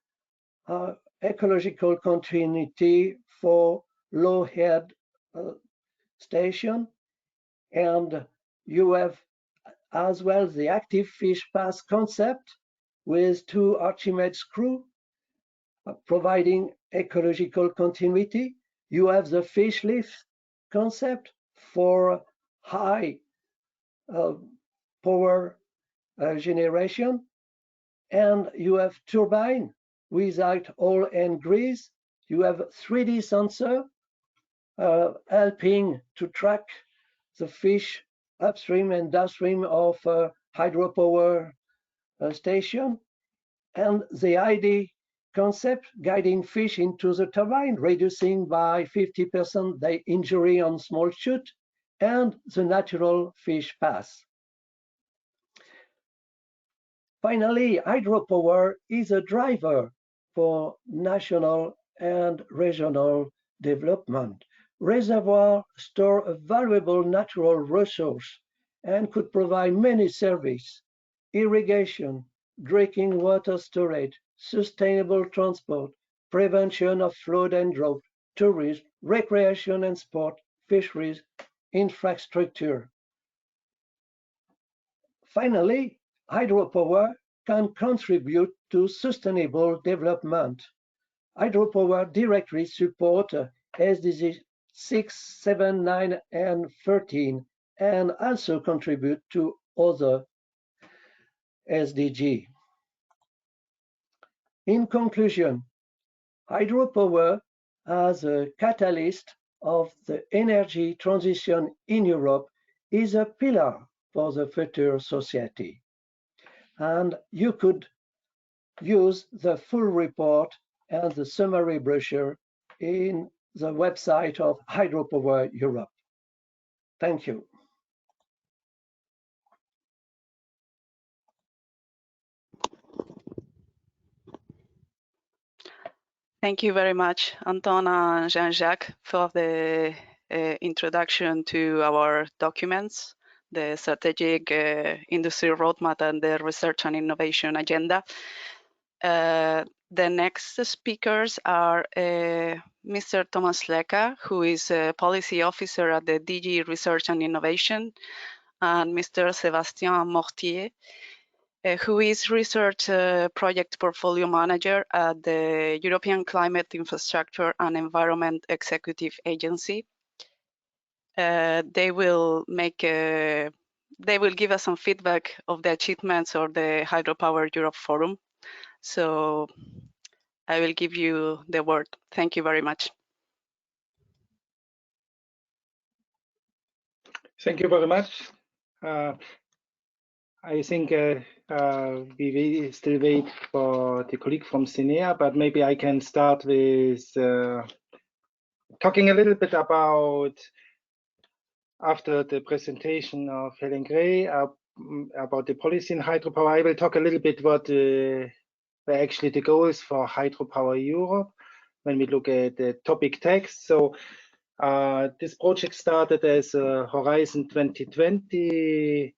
ecological continuity for low-head station, and you have as well the active fish pass concept with 2 Archimedes screw providing ecological continuity. You have the fish lift concept for high power generation, and you have turbine without oil and grease. You have 3D sensor helping to track the fish upstream and downstream of hydropower station, and the ID concept guiding fish into the turbine, reducing by 50% the injury on small shoot, and the natural fish pass. Finally, hydropower is a driver for national and regional development. Reservoirs store a valuable natural resource and could provide many services: irrigation, drinking water storage, sustainable transport, prevention of flood and drought, tourism, recreation and sport, fisheries, infrastructure. Finally, hydropower can contribute to sustainable development. Hydropower directly supports SDGs 6, 7, 9, and 13, and also contribute to other SDG. In conclusion, hydropower as a catalyst of the energy transition in Europe is a pillar for the future society. And you could use the full report and the summary brochure in the website of Hydropower Europe. Thank you. Thank you very much, Anton and Jean-Jacques, for the introduction to our documents, the strategic industry roadmap and the research and innovation agenda. The next speakers are Mr. Thomas Schleker, who is a policy officer at the DG Research and Innovation, and Mr. Sebastien Mortier, who is Research Project Portfolio Manager at the European Climate Infrastructure and Environment Executive Agency. They will give us some feedback of the achievements of the Hydropower Europe Forum. So I will give you the word. Thank you very much. Thank you very much. I think we still wait for the colleague from SINEA, but maybe I can start with talking a little bit about, after the presentation of Hélène Chraye, about the policy in hydropower. I will talk a little bit what were actually the goals for Hydropower Europe when we look at the topic text. So this project started as a Horizon 2020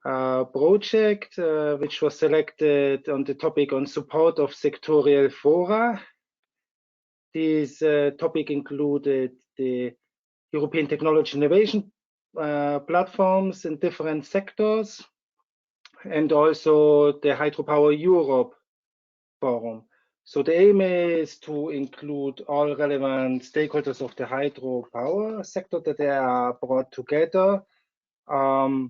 project, which was selected on the topic on support of sectorial fora. This topic included the European technology innovation platforms in different sectors, and also the Hydropower Europe Forum. So the aim is to include all relevant stakeholders of the hydropower sector, that they are brought together to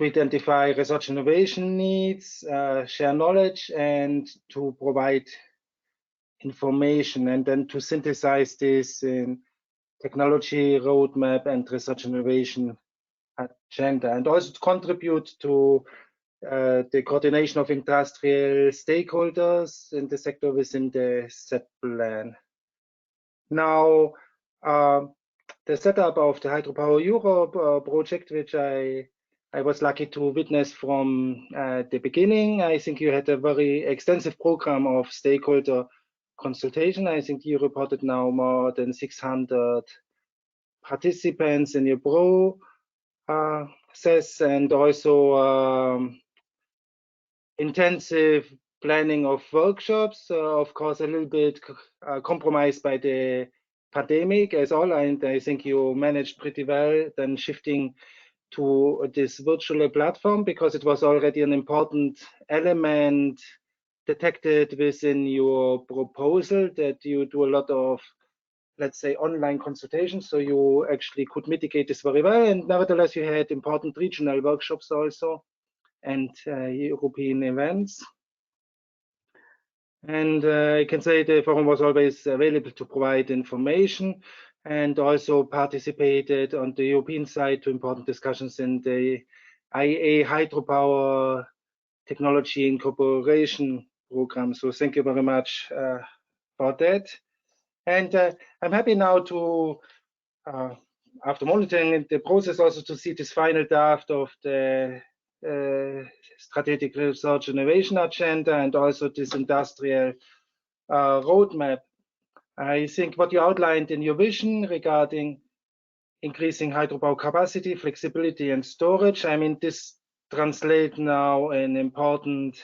identify research innovation needs, share knowledge, and to provide information, and then to synthesize this in technology roadmap and research innovation agenda, and also to contribute to the coordination of industrial stakeholders in the sector within the set plan. Now, the setup of the Hydropower Europe project, which I was lucky to witness from the beginning. I think you had a very extensive program of stakeholder consultation. I think you reported now more than 600 participants in your process, and also intensive planning of workshops, of course a little bit compromised by the pandemic as all, and I think you managed pretty well then shifting to this virtual platform, because it was already an important element detected within your proposal, that you do a lot of, let's say, online consultations, so you actually could mitigate this very well. And nevertheless, you had important regional workshops also, and European events. And I can say the forum was always available to provide information, and also participated on the European side to important discussions in the IEA Hydropower Technology Incorporation program. So thank you very much for that. And I'm happy now to, after monitoring the process, also to see this final draft of the strategic research innovation agenda, and also this industrial roadmap. I think what you outlined in your vision regarding increasing hydropower capacity, flexibility, and storage, I mean, this translates now in important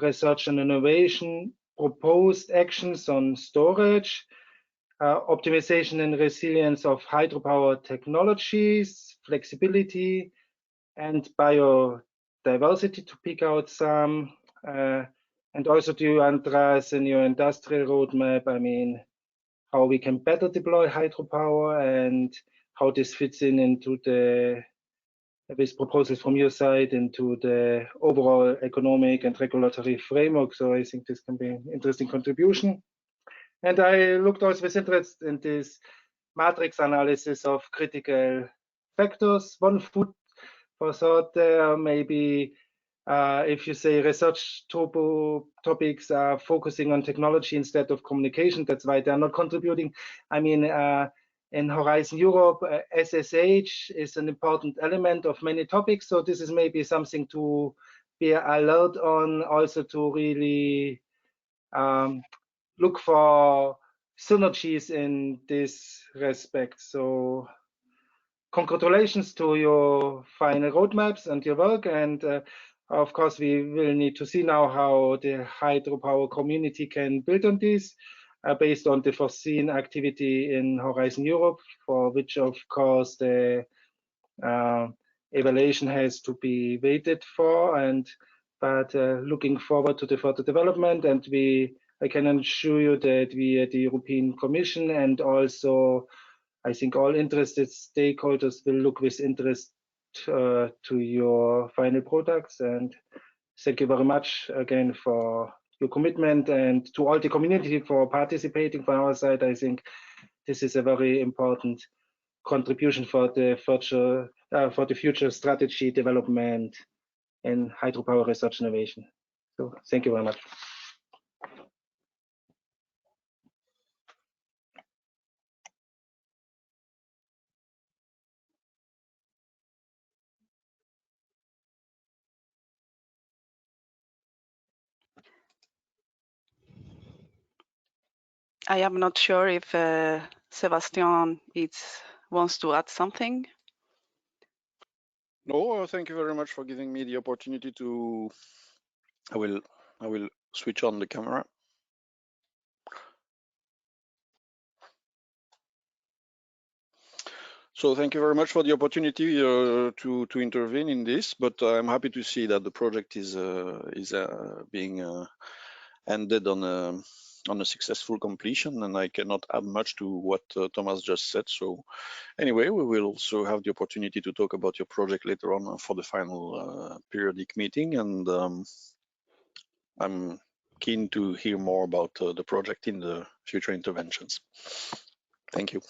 research and innovation proposed actions on storage, optimization and resilience of hydropower technologies, flexibility, and biodiversity, to pick out some, and also to address in your industrial roadmap, I mean, how we can better deploy hydropower and how this fits into the, with proposals from your side, into the overall economic and regulatory framework. So I think this can be an interesting contribution. And I looked also with interest in this matrix analysis of critical factors. One for thought there. Maybe if you say research topics are focusing on technology instead of communication, that's why they're not contributing. I mean, in Horizon Europe, SSH is an important element of many topics. So this is maybe something to be alert on, also to really look for synergies in this respect. So congratulations to your final roadmaps and your work. And of course, we will need to see now how the hydropower community can build on this based on the foreseen activity in Horizon Europe, for which, of course, the evaluation has to be waited for. But looking forward to the further development, and I can assure you that we at the European Commission and also I think all interested stakeholders will look with interest to your final products. And thank you very much again for your commitment, and to all the community for participating from our side. I think this is a very important contribution for the future strategy development in hydropower research innovation. So thank you very much. I am not sure if Sebastien wants to add something. No, thank you very much for giving me the opportunity to. I will switch on the camera. So thank you very much for the opportunity to intervene in this. But I'm happy to see that the project is being ended on a successful completion, and I cannot add much to what Thomas just said. So anyway, we will also have the opportunity to talk about your project later on for the final periodic meeting, and I'm keen to hear more about the project in the future interventions. Thank you.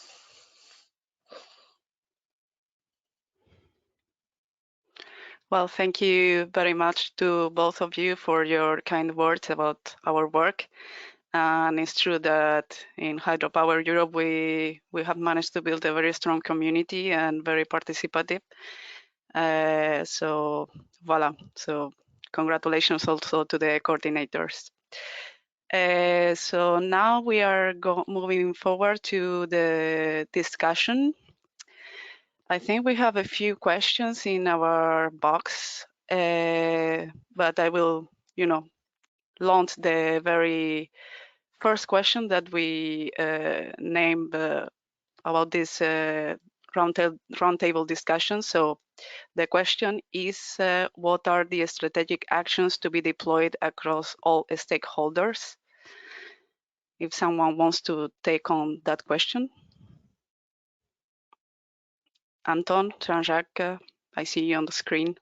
Well, thank you very much to both of you for your kind words about our work. And it's true that in Hydropower Europe, we have managed to build a very strong community and very participative. So voila. So congratulations also to the coordinators. So now we are moving forward to the discussion. I think we have a few questions in our box, but I will, launch the very first question that we named about this roundtable discussion. So the question is, what are the strategic actions to be deployed across all stakeholders? If someone wants to take on that question. Anton, Jean-Jacques, I see you on the screen.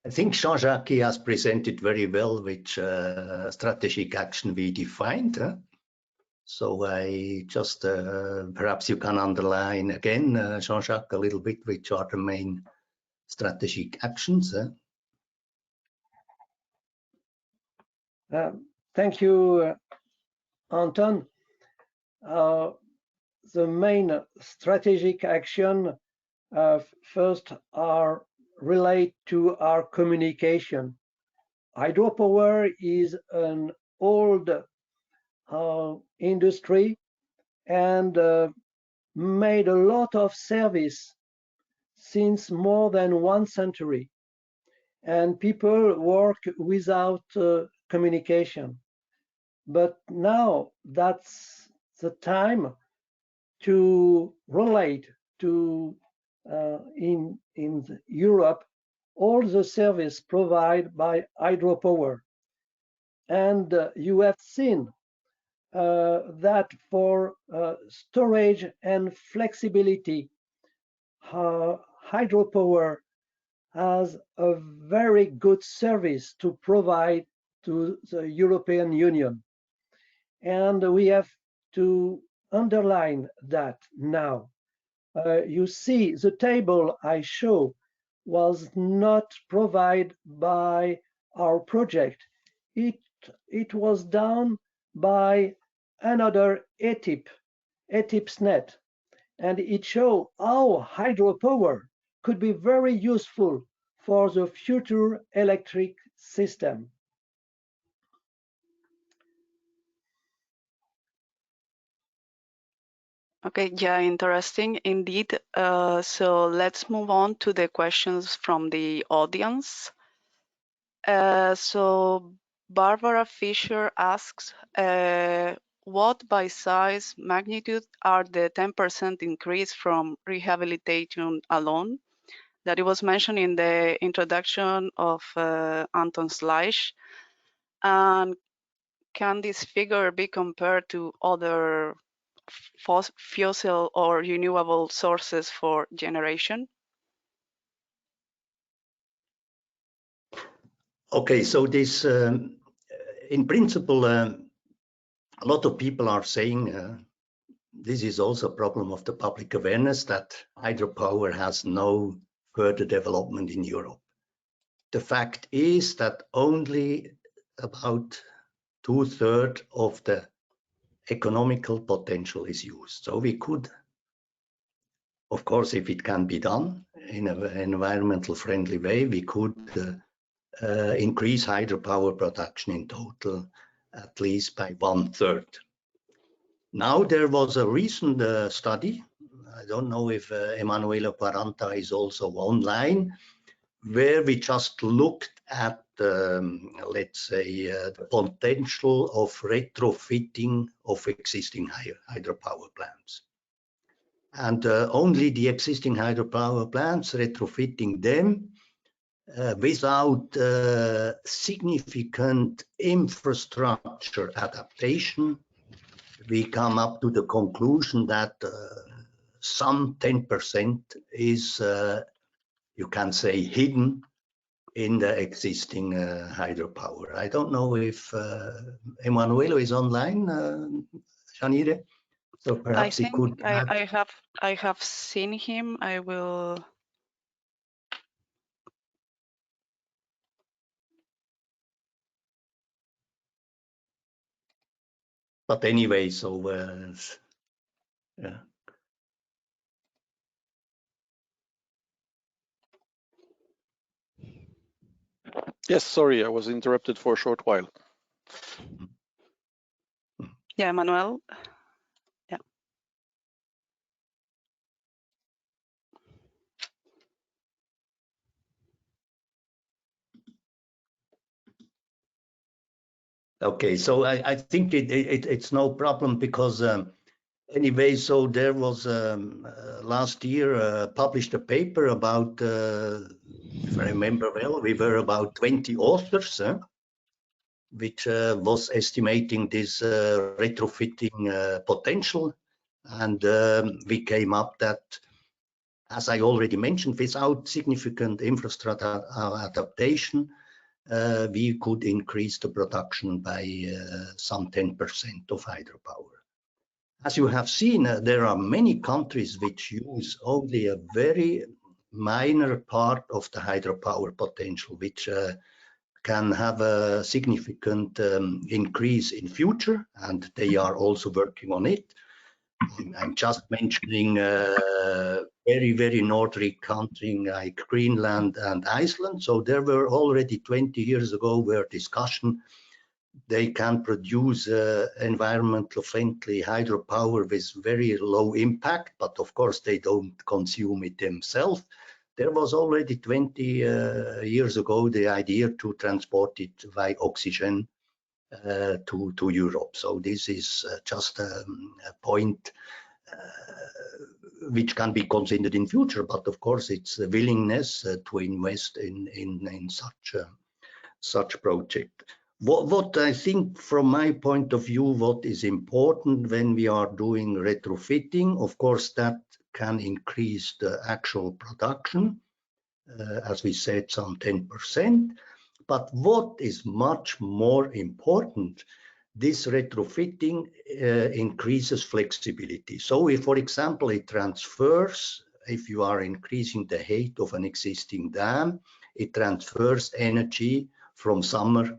I think Jean-Jacques has presented very well which strategic action we defined. So I just, perhaps you can underline again, Jean-Jacques, a little bit, which are the main strategic actions. Thank you, Anton. The main strategic action first are relate to our communication. Hydropower is an old industry and made a lot of service since more than 1 century, and people work without communication. But now that's the time to relate to in Europe all the service provided by hydropower. And you have seen that for storage and flexibility, hydropower has a very good service to provide to the European Union. and we have to underline that now. You see, the table I show was not provided by our project. It was done by another ETIPSnet, and it shows how hydropower could be very useful for the future electric system. Okay, yeah, interesting indeed. So let's move on to the questions from the audience. So Barbara Fisher asks, what by size magnitude are the 10% increase from rehabilitation alone that it was mentioned in the introduction of Anton Schleiss? And can this figure be compared to other fossil or renewable sources for generation? Okay, so this, in principle, a lot of people are saying this is also a problem of the public awareness that hydropower has no further development in Europe. The fact is that only about 2/3 of the economical potential is used. So we could, of course, if it can be done in an environmental friendly way, we could increase hydropower production in total at least by 1/3. Now there was a recent study, I don't know if Emanuela Quaranta is also online, where we just looked at, let's say, the potential of retrofitting of existing hydropower plants. And only the existing hydropower plants, retrofitting them without significant infrastructure adaptation, we come up to the conclusion that some 10% is, you can say, hidden in the existing hydropower. I don't know if Emanuele is online, Janire, so perhaps he could. I have seen him. I will. But anyway, so yeah. Yes, sorry, I was interrupted for a short while. Yeah, Manuel. Yeah. Okay, so I think it's no problem because anyway, so there was last year published a paper about, if I remember well, we were about 20 authors, which was estimating this retrofitting potential. And we came up that, as I already mentioned, without significant infrastructure adaptation, we could increase the production by some 10% of hydropower. As you have seen, there are many countries which use only a very minor part of the hydropower potential, which can have a significant increase in future, and they are also working on it. I'm just mentioning very, very Nordic country like Greenland and Iceland. So there were already 20 years ago were discussion. They can produce environmental friendly hydropower with very low impact, but of course they don't consume it themselves. There was already 20 years ago the idea to transport it by oxygen to Europe. So this is just a point which can be considered in future, but of course it's a willingness to invest in such project. What I think from my point of view, what is important when we are doing retrofitting, of course that can increase the actual production, as we said, some 10%. But what is much more important, this retrofitting increases flexibility. So if, for example, it transfers, if you are increasing the height of an existing dam, it transfers energy from summer,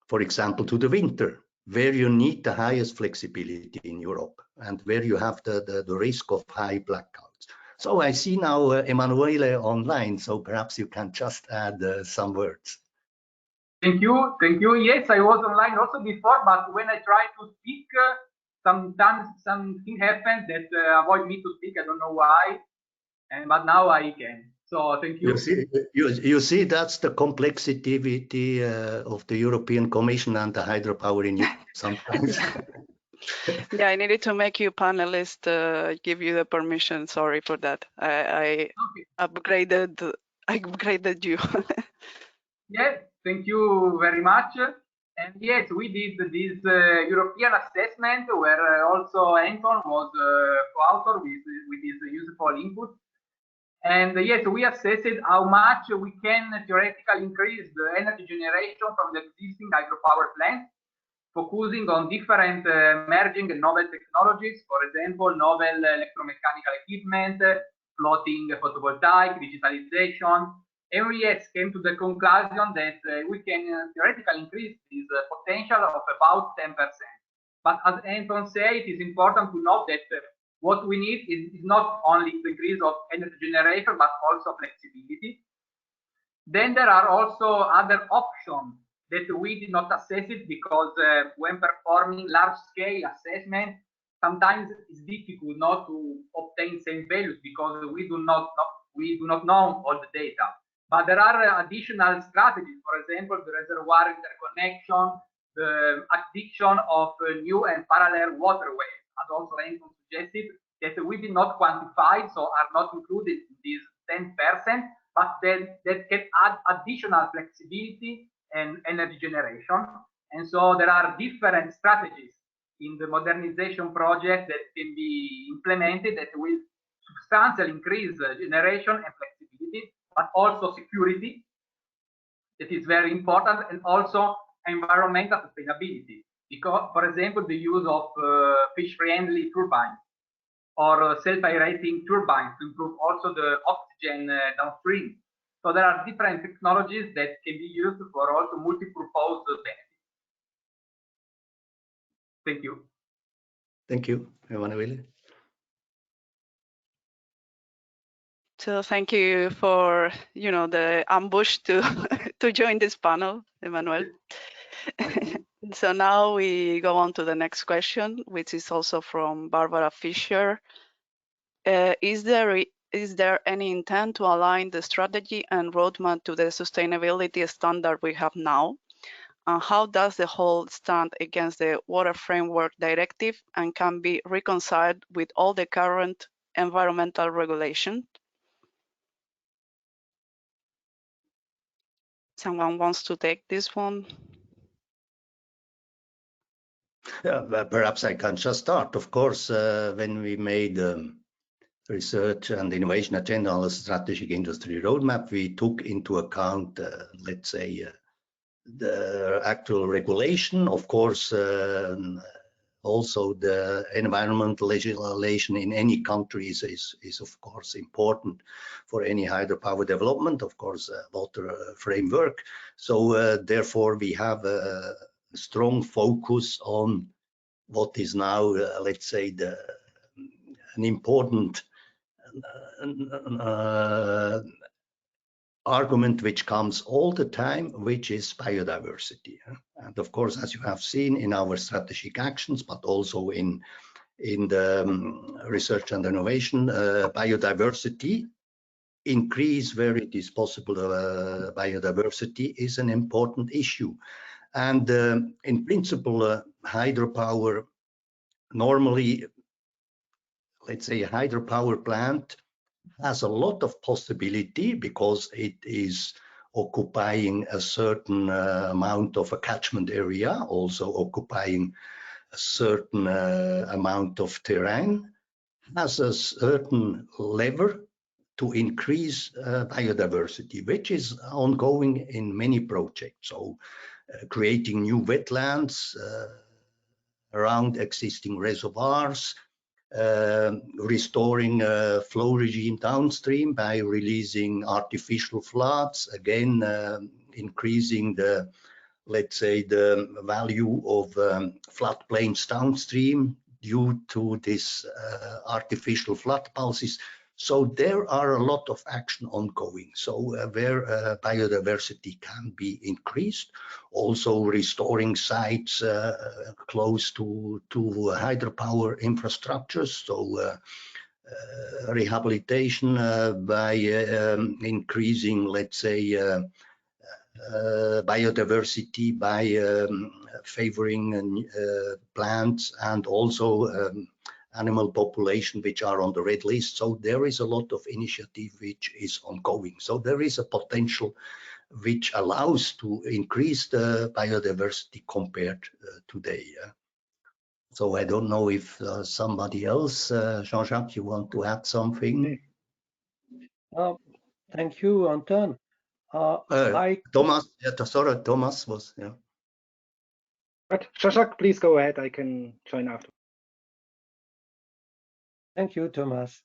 for example, to the winter, where you need the highest flexibility in Europe and where you have the risk of high blackouts. So I see now Emanuele online, so perhaps you can just add some words. Thank you. Thank you. Yes, I was online also before, but when I try to speak, sometimes something happens that avoid me to speak. I don't know why, but now I can. So thank you. You see, that's the complexity of the European Commission and the hydropower in Europe sometimes. Yeah, I needed to make you panelist, give you the permission. Sorry for that. I upgraded you. Yes, thank you very much. And yes, we did this European assessment where also Anton was co-author with his useful input. And yes, we assessed how much we can theoretically increase the energy generation from the existing hydropower plants, focusing on different emerging and novel technologies, for example, novel electromechanical equipment, floating photovoltaic, digitalization. And we yes, came to the conclusion that we can theoretically increase this potential of about 10%. But as Anton said, it is important to note that what we need is not only the increase of energy generation, but also flexibility. Then there are also other options that we did not assess it because when performing large-scale assessment, sometimes it's difficult not to obtain same values because we do not know all the data. But there are additional strategies, for example, the reservoir interconnection, the addition of new and parallel waterways, as also Anton suggested, that we did not quantify, so are not included in this 10%, but that can add additional flexibility and energy generation. And so there are different strategies in the modernization project that can be implemented that will substantially increase generation and flexibility, but also security, that is very important, and also environmental sustainability. Because, for example, the use of fish-friendly turbines or self-aerating turbines to improve also the oxygen downstream. So there are different technologies that can be used for also multi-purpose benefits. Thank you. Thank you, Emanuele. So thank you for the ambush to to join this panel, Emmanuel. So now we go on to the next question, which is also from Barbara Fisher. Is there any intent to align the strategy and roadmap to the sustainability standard we have now? And how does the whole stand against the Water Framework Directive and can be reconciled with all the current environmental regulations? Someone wants to take this one? Perhaps I can just start. Of course, when we made research and innovation agenda on the strategic industry roadmap, we took into account, let's say, the actual regulation. Of course, also the environmental legislation in any countries is of course important for any hydropower development, of course, water framework. So therefore we have a strong focus on what is now, let's say, an important argument which comes all the time, which is biodiversity. And of course, as you have seen in our strategic actions, but also in the research and innovation, biodiversity increase where it is possible. Biodiversity is an important issue. And in principle, hydropower, normally, let's say a hydropower plant has a lot of possibility because it is occupying a certain amount of a catchment area, also occupying a certain amount of terrain, has a certain lever to increase biodiversity, which is ongoing in many projects. So creating new wetlands around existing reservoirs, restoring flow regime downstream by releasing artificial floods, again increasing the, let's say, the value of floodplains downstream due to this artificial flood pulses. So there are a lot of action ongoing. So where biodiversity can be increased, also restoring sites close to hydropower infrastructures. So rehabilitation by increasing, let's say, biodiversity by favoring plants and also animal population which are on the red list. So there is a lot of initiative which is ongoing. So there is a potential which allows to increase the biodiversity compared today. So I don't know if somebody else, Jean-Jacques, you want to add something? Thank you, Anton. Thomas, sorry, Thomas was, yeah. But Jean-Jacques, please go ahead. I can join after. Thank you, Thomas.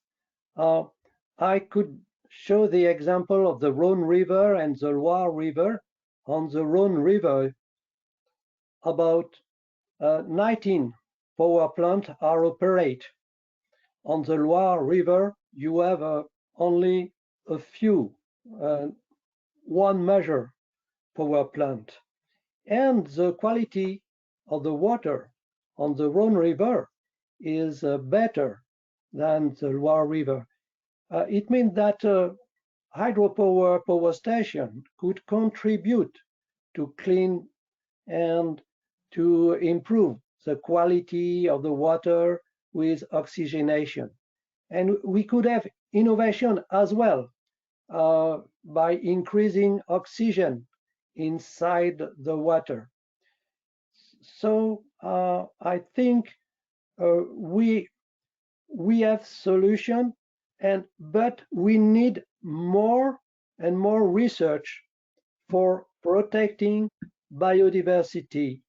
I could show the example of the Rhone River and the Loire River. On the Rhone River, about 19 power plants are operate. On the Loire River, you have only a few, one major power plant. And the quality of the water on the Rhone River is better than the Loire River. It means that hydropower power station could contribute to clean and to improve the quality of the water with oxygenation. And we could have innovation as well by increasing oxygen inside the water. So I think we have solution, but we need more and more research for protecting biodiversity.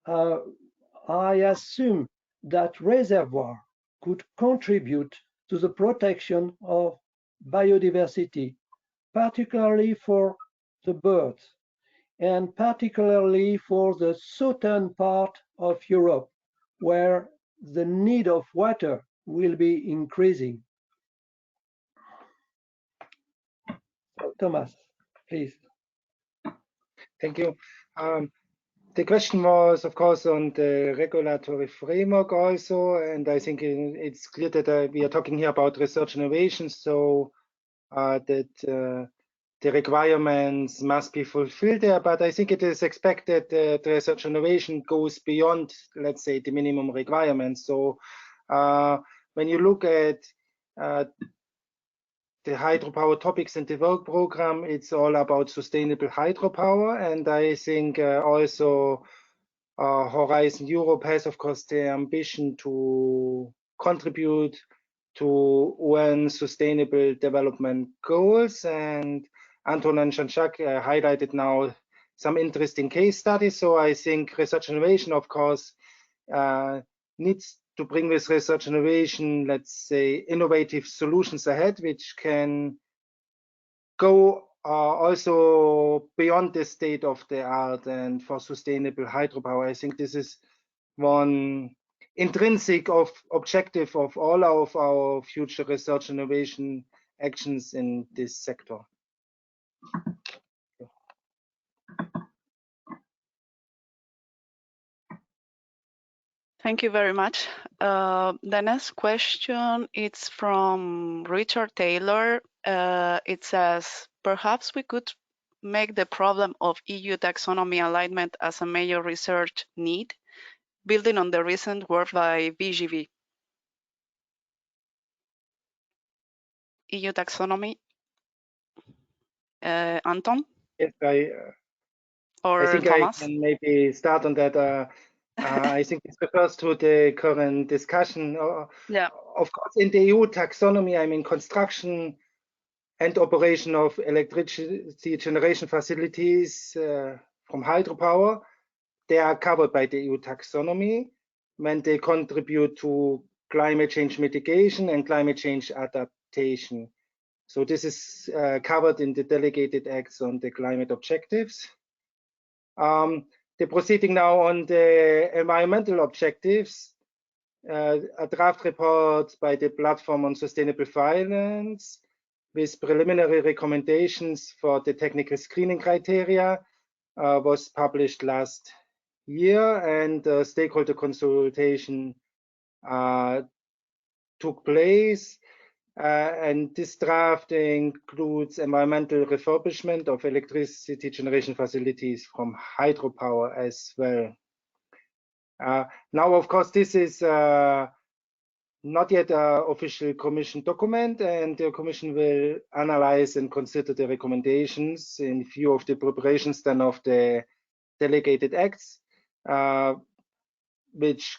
I assume that reservoir could contribute to the protection of biodiversity, particularly for the birds, and particularly for the southern part of Europe, where the need of water will be increasing. So, Thomas, please. Thank you. The question was, of course, on the regulatory framework also, and I think it's clear that we are talking here about research innovation, so that the requirements must be fulfilled there, but I think it is expected that research innovation goes beyond, let's say, the minimum requirements. So when you look at the hydropower topics in the work program, it's all about sustainable hydropower, and I think also Horizon Europe has, of course, the ambition to contribute to UN Sustainable Development Goals, and Anton and Jean-Jacques highlighted now some interesting case studies. So I think research innovation, of course, needs to bring with research innovation, let's say, innovative solutions ahead, which can go also beyond the state of the art and for sustainable hydropower. I think this is one intrinsic objective of all of our future research innovation actions in this sector. Thank you very much. The next question is from Richard Taylor. It says, perhaps we could make the problem of EU taxonomy alignment as a major research need, building on the recent work by VGV. EU taxonomy. Anton? Yes, or I think Thomas? I can maybe start on that. I think this refers to the current discussion. Yeah. Of course, in the EU taxonomy, I mean, construction and operation of electricity generation facilities from hydropower, they are covered by the EU taxonomy when they contribute to climate change mitigation and climate change adaptation. So this is covered in the delegated acts on the climate objectives. The proceeding now on the environmental objectives, a draft report by the Platform on Sustainable Finance with preliminary recommendations for the technical screening criteria was published last year, and stakeholder consultation took place. And this draft includes environmental refurbishment of electricity generation facilities from hydropower as well. Now, of course, this is not yet an official Commission document, and the Commission will analyze and consider the recommendations in view of the preparations then of the delegated acts, which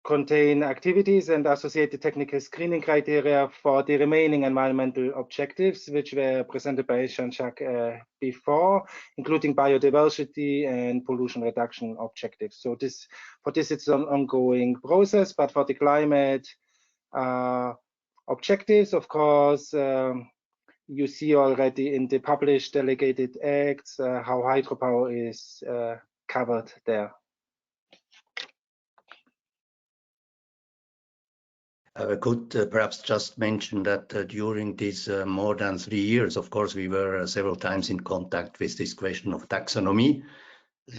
contain activities and associated technical screening criteria for the remaining environmental objectives, which were presented by Jean-Jacques before, including biodiversity and pollution reduction objectives. So for this, it's an ongoing process, but for the climate objectives, of course, you see already in the published delegated acts how hydropower is covered there. I could perhaps just mention that during these more than 3 years, of course, we were several times in contact with this question of taxonomy,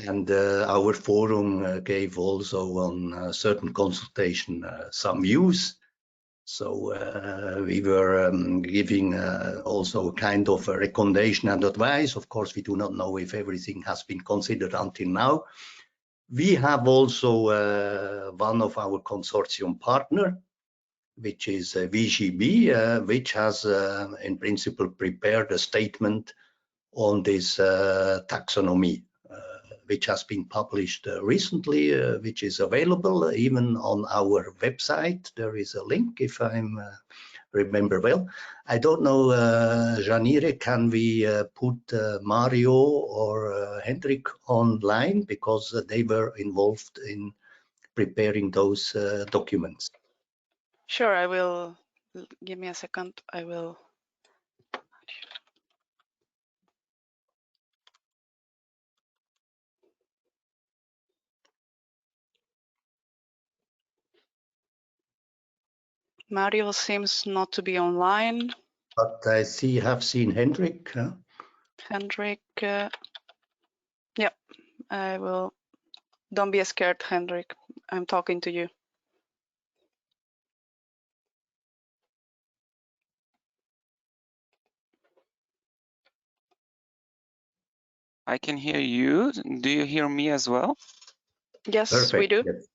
and our forum gave also on certain consultation some views. So we were giving also a kind of a recommendation and advice. Of course, we do not know if everything has been considered until now. We have also one of our consortium partner, which is VGB, which has in principle prepared a statement on this taxonomy, which has been published recently, which is available even on our website. There is a link, if I remember well. I don't know, Janire, can we put Mario or Hendrik online, because they were involved in preparing those documents? Sure, I will. Give me a second. I will. Mario seems not to be online. But I have seen Hendrik. Hendrik, yeah, I will. Don't be scared, Hendrik. I'm talking to you. I can hear you. Do you hear me as well? Yes, Perfect. we do. Yes.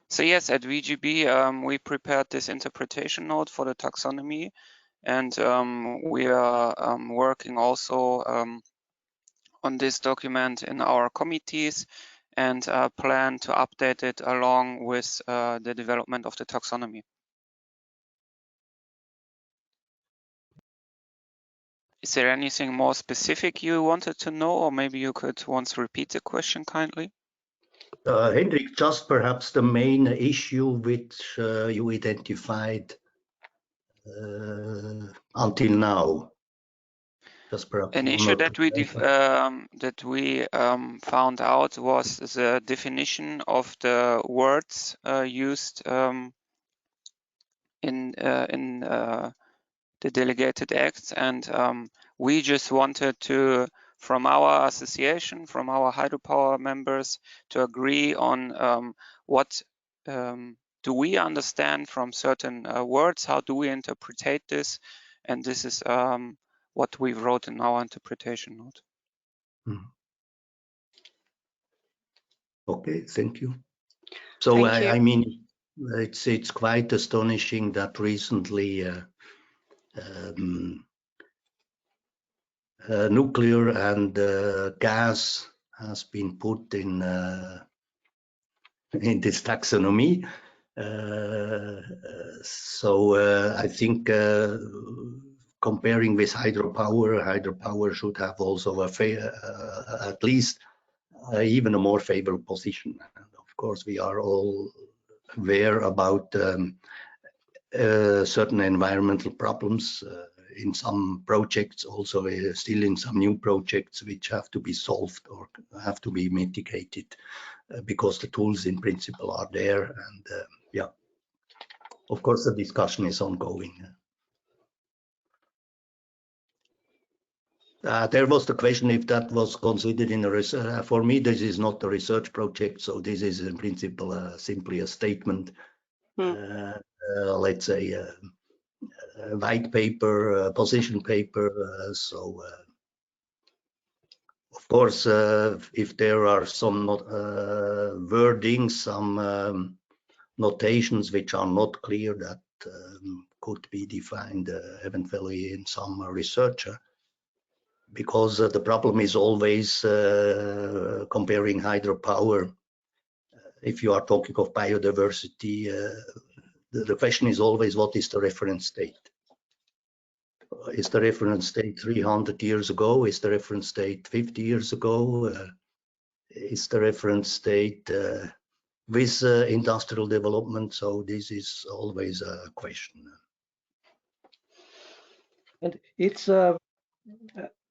So yes, at VGB, we prepared this interpretation note for the taxonomy, and we are working also on this document in our committees, and plan to update it along with the development of the taxonomy. Is there anything more specific you wanted to know, or maybe you could once repeat the question kindly? Hendrik, just perhaps the main issue which you identified until now. Just perhaps an issue that we found out was the definition of the words used in the delegated acts, and we just wanted to, from our association, from our hydropower members, to agree on what do we understand from certain words, how do we interpret this, and this is what we wrote in our interpretation note. Okay, thank you. So I mean, it's quite astonishing that recently nuclear and gas has been put in this taxonomy. So I think comparing with hydropower should have also at least even a more favorable position. And of course, we are all aware about certain environmental problems in some projects, also still in some new projects which have to be solved or have to be mitigated because the tools in principle are there. And yeah, of course, the discussion is ongoing. There was the question if that was considered in a research. For me, this is not a research project, so this is in principle simply a statement. Let's say a white paper, a position paper. So of course, if there are some wordings, some notations which are not clear, that could be defined eventually in some research. Because the problem is always comparing hydropower. If you are talking of biodiversity, the question is always, what is the reference state? Is the reference state 300 years ago? Is the reference state 50 years ago? Is the reference state with industrial development? So this is always a question. And it's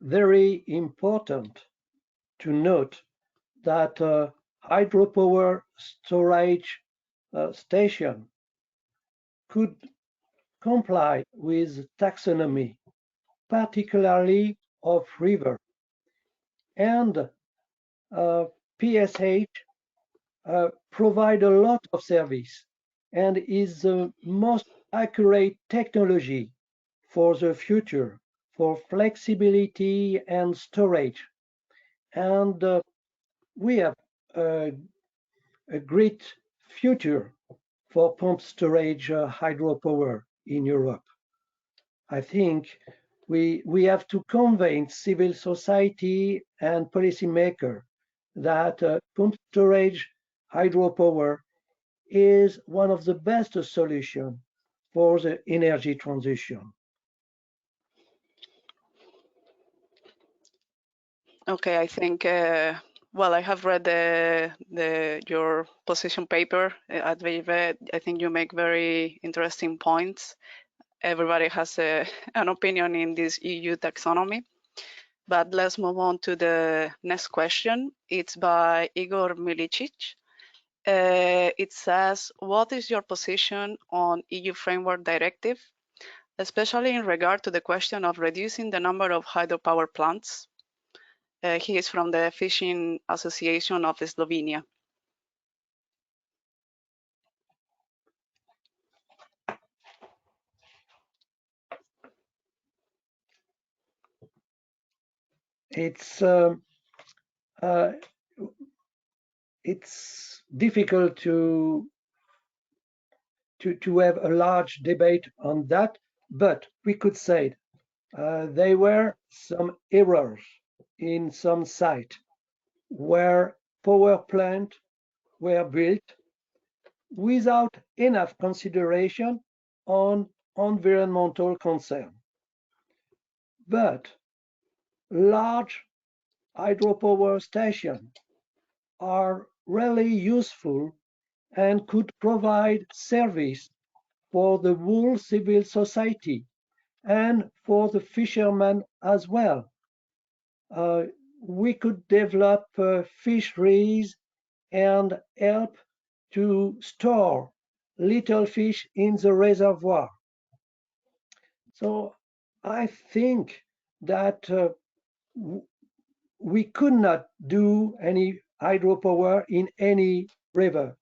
very important to note that hydropower storage station could comply with taxonomy, particularly of river, and PSH provide a lot of service and is the most accurate technology for the future, for flexibility and storage. And we have a great future for pump storage hydropower in Europe. I think we have to convince civil society and policymakers that pump storage hydropower is one of the best solutions for the energy transition. Okay, I think, well, I have read your position paper at VIVE. I think you make very interesting points. Everybody has an opinion in this EU taxonomy. But let's move on to the next question. It's by Igor Milicic. It says, what is your position on EU Framework Directive, especially in regard to the question of reducing the number of hydropower plants? He is from the Fishing Association of Slovenia. It's difficult to have a large debate on that, but we could say there were some errors in some site where power plants were built without enough consideration on environmental concern. But large hydropower stations are really useful and could provide service for the whole civil society and for the fishermen as well. We could develop fisheries and help to store little fish in the reservoir. So I think that we could not do any hydropower in any river,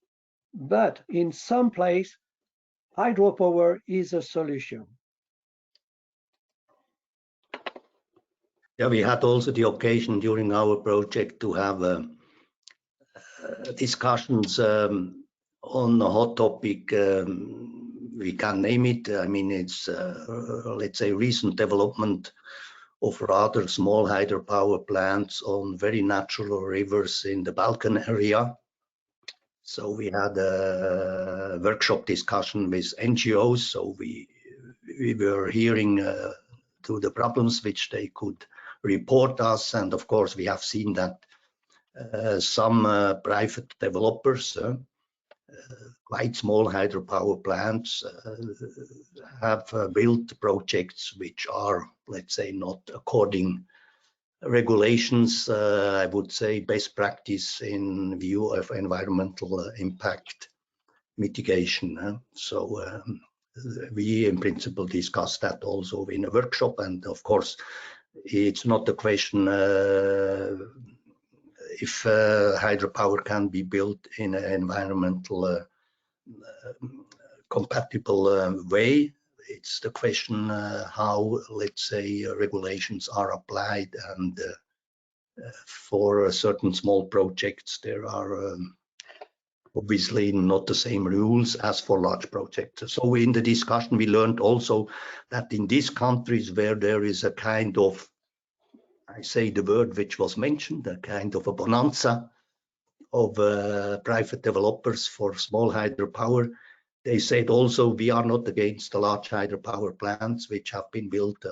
but in some place, hydropower is a solution. Yeah, we had also the occasion during our project to have discussions on a hot topic. We can name it. I mean, it's let's say recent development of rather small hydropower plants on very natural rivers in the Balkan area. So we had a workshop discussion with NGOs. So we were hearing to the problems which they could report us. And of course, we have seen that some private developers, quite small hydropower plants, have built projects which are, let's say, not according regulations, I would say best practice in view of environmental impact mitigation. So we in principle discussed that also in a workshop, and of course it's not a question if hydropower can be built in an environmental compatible way. It's the question how, let's say, regulations are applied, and for certain small projects there are obviously not the same rules as for large projects. So in the discussion we learned also that in these countries where there is a kind of, I say the word which was mentioned, a kind of a bonanza of private developers for small hydropower, they said also we are not against the large hydropower plants which have been built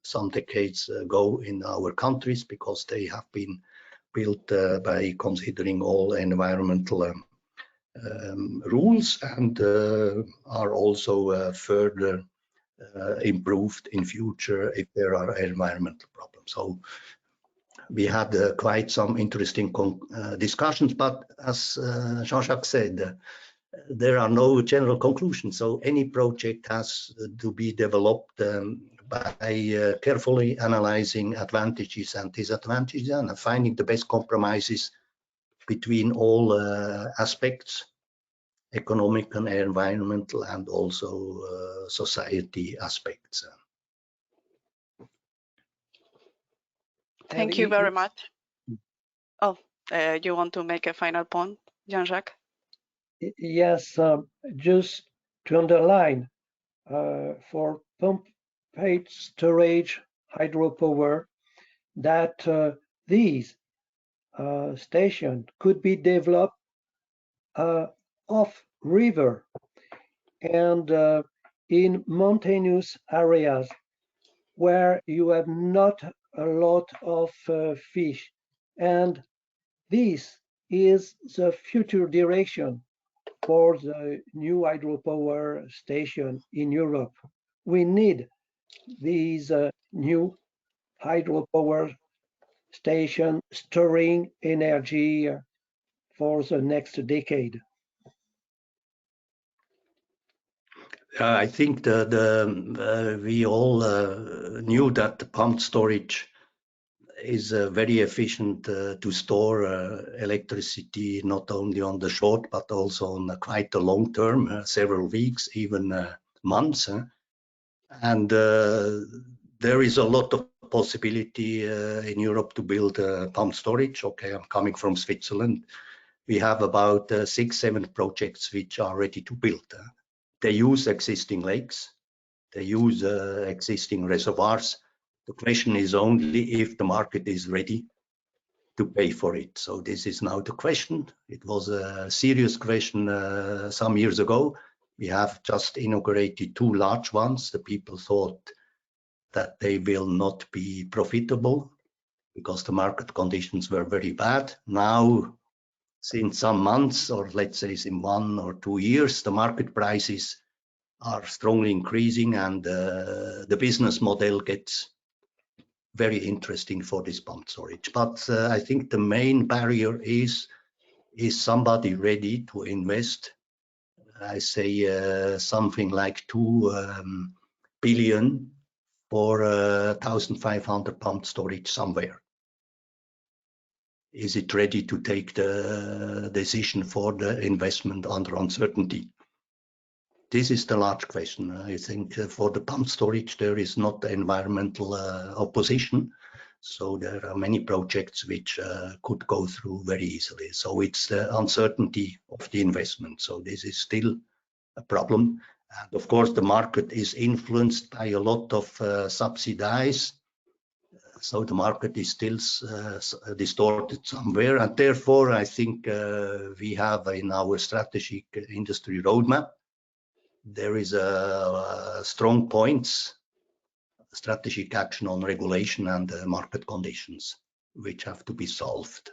some decades ago in our countries, because they have been built by considering all environmental rules, and are also further improved in future if there are environmental problems. So we had quite some interesting discussions, but as Jean-Jacques said, there are no general conclusions. So any project has to be developed by carefully analyzing advantages and disadvantages and finding the best compromises between all aspects, economic and environmental, and also society aspects. Thank you very much. Oh, you want to make a final point, Jean-Jacques? Yes, just to underline, for pumped storage hydropower, that these stations could be developed off river and in mountainous areas where you have not a lot of fish, and this is the future direction for the new hydropower station in Europe. We need these new hydropower station storing energy for the next decade. I think we all knew that the pumped storage is very efficient to store electricity, not only on the short but also on quite a long term, several weeks, even months. And there is a lot of possibility in Europe to build pumped storage. Okay, I'm coming from Switzerland. We have about 6-7 projects which are ready to build. They use existing lakes, they use existing reservoirs. The question is only if the market is ready to pay for it. So this is now the question. It was a serious question some years ago. We have just inaugurated 2 large ones. The people thought that they will not be profitable because the market conditions were very bad. Now, since some months, or let's say in 1 or 2 years, the market prices are strongly increasing, and the business model gets very interesting for this pumped storage. But I think the main barrier is somebody ready to invest, I say something like 2 billion for 1,500 pumped storage somewhere. Is it ready to take the decision for the investment under uncertainty? This is the large question. I think for the pumped storage there is not environmental opposition, so there are many projects which could go through very easily. So it's the uncertainty of the investment. So this is still a problem. And of course the market is influenced by a lot of subsidies. So the market is still distorted somewhere, and therefore I think we have in our strategic industry roadmap, there is a strong points strategic action on regulation and market conditions, which have to be solved.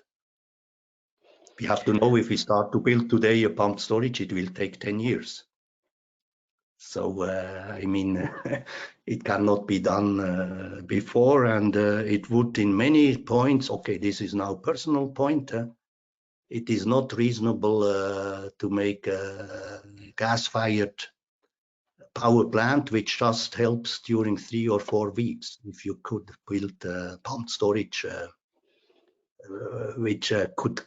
We have to know if we start to build today a pumped storage, it will take 10 years. So, I mean, it cannot be done before, and it would in many points, okay, this is now personal point, it is not reasonable to make a gas-fired power plant which just helps during 3 or 4 weeks. If you could build pumped storage which could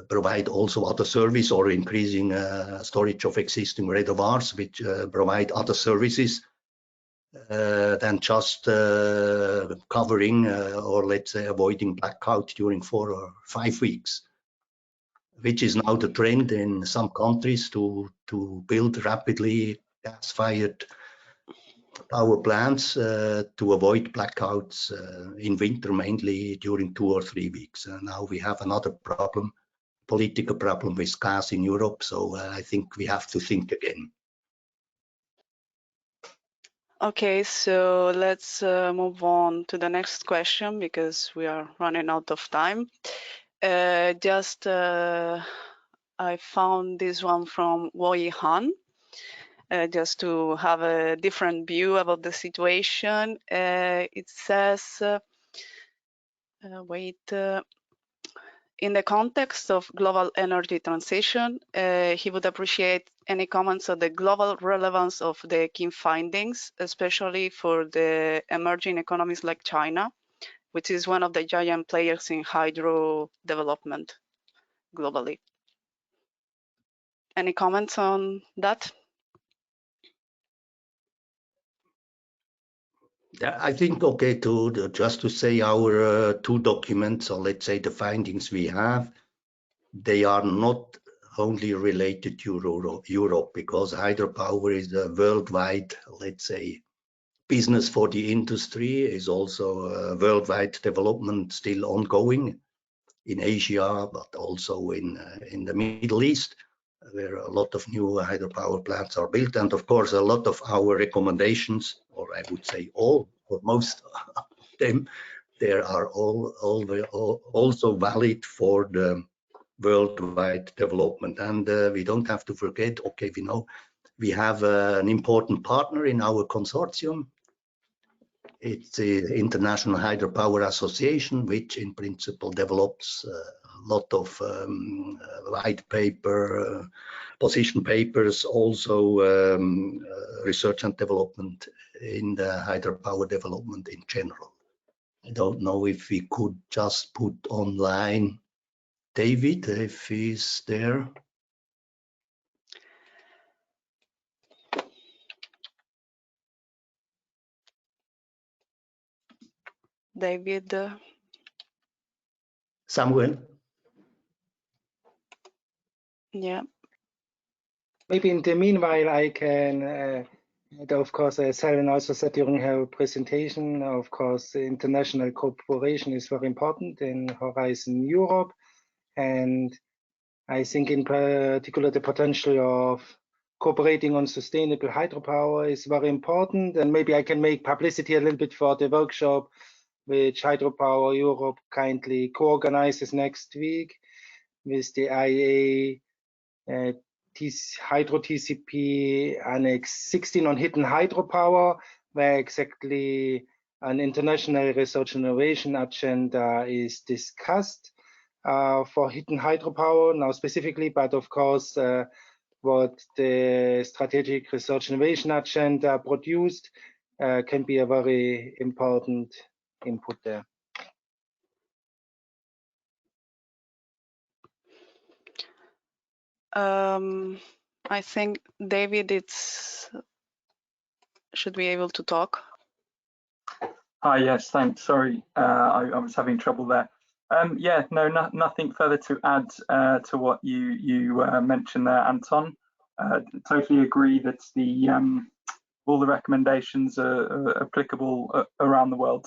provide also other service, or increasing storage of existing reservoirs which provide other services than just covering or let's say avoiding blackout during 4 or 5 weeks, which is now the trend in some countries to build rapidly gas-fired power plants to avoid blackouts in winter, mainly during 2 or 3 weeks. Now we have another problem, political problem with gas in Europe, so I think we have to think again. Okay, so let's move on to the next question because we are running out of time. I found this one from Woi Han. Just to have a different view about the situation. It says, in the context of global energy transition, he would appreciate any comments on the global relevance of the key findings, especially for the emerging economies like China, which is one of the giant players in hydro development globally. Any comments on that? I think, okay, just to say our 2 documents, or let's say the findings we have, they are not only related to Europe, because hydropower is a worldwide, let's say, business for the industry, is also a worldwide development still ongoing in Asia, but also in the Middle East, where a lot of new hydropower plants are built. And of course, a lot of our recommendations, or I would say all or most of them, they are also valid for the worldwide development. And we don't have to forget, okay, we know we have an important partner in our consortium. It's the International Hydropower Association, which in principle develops a lot of white paper, position papers, also research and development in the hydropower development in general. I don't know if we could just put online David, if he's there. David. Samuel. Yeah. Maybe in the meanwhile, I can, of course, as Hélène also said during her presentation, of course, international cooperation is very important in Horizon Europe. And I think in particular, the potential of cooperating on sustainable hydropower is very important. And maybe I can make publicity a little bit for the workshop which Hydropower Europe kindly co-organizes next week with the IEA Hydro TCP Annex 16 on hidden hydropower, where exactly an international research and innovation agenda is discussed for hidden hydropower now specifically, but of course what the strategic research innovation agenda produced can be a very important input there. I think David should be able to talk. Hi, yes, thanks. Sorry, I was having trouble there. Yeah, no, nothing further to add to what you mentioned there, Anton. Totally agree that all the recommendations are applicable around the world.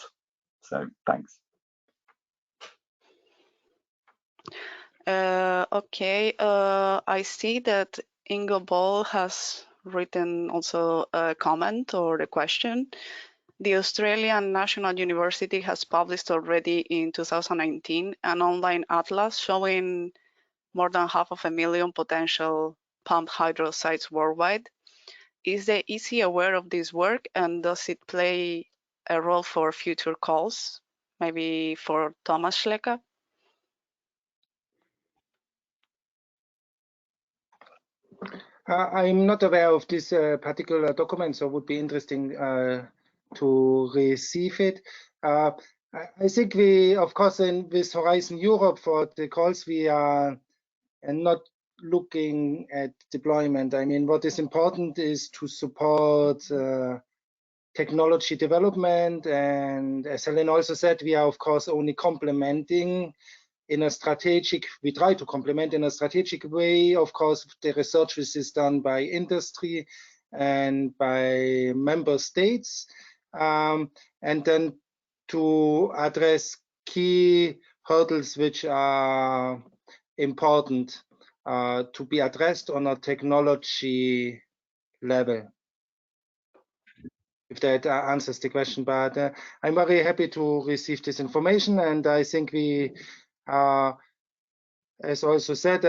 So thanks. Okay, I see that Ingo Ball has written also a comment or a question. The Australian National University has published already in 2019 an online atlas showing more than 500,000 potential pumped hydro sites worldwide. Is the EC aware of this work, and does it play a role for future calls? Maybe for Thomas Schleker? I'm not aware of this particular document, so it would be interesting to receive it. I think we, of course, with Horizon Europe for the calls, we are not looking at deployment. I mean, what is important is to support technology development, and as Hélène also said, we are of course only complementing in a strategic, we try to complement in a strategic way, of course, the research which is done by industry and by member states, and then to address key hurdles which are important to be addressed on a technology level. If that answers the question, but I'm very happy to receive this information, and I think we, as also said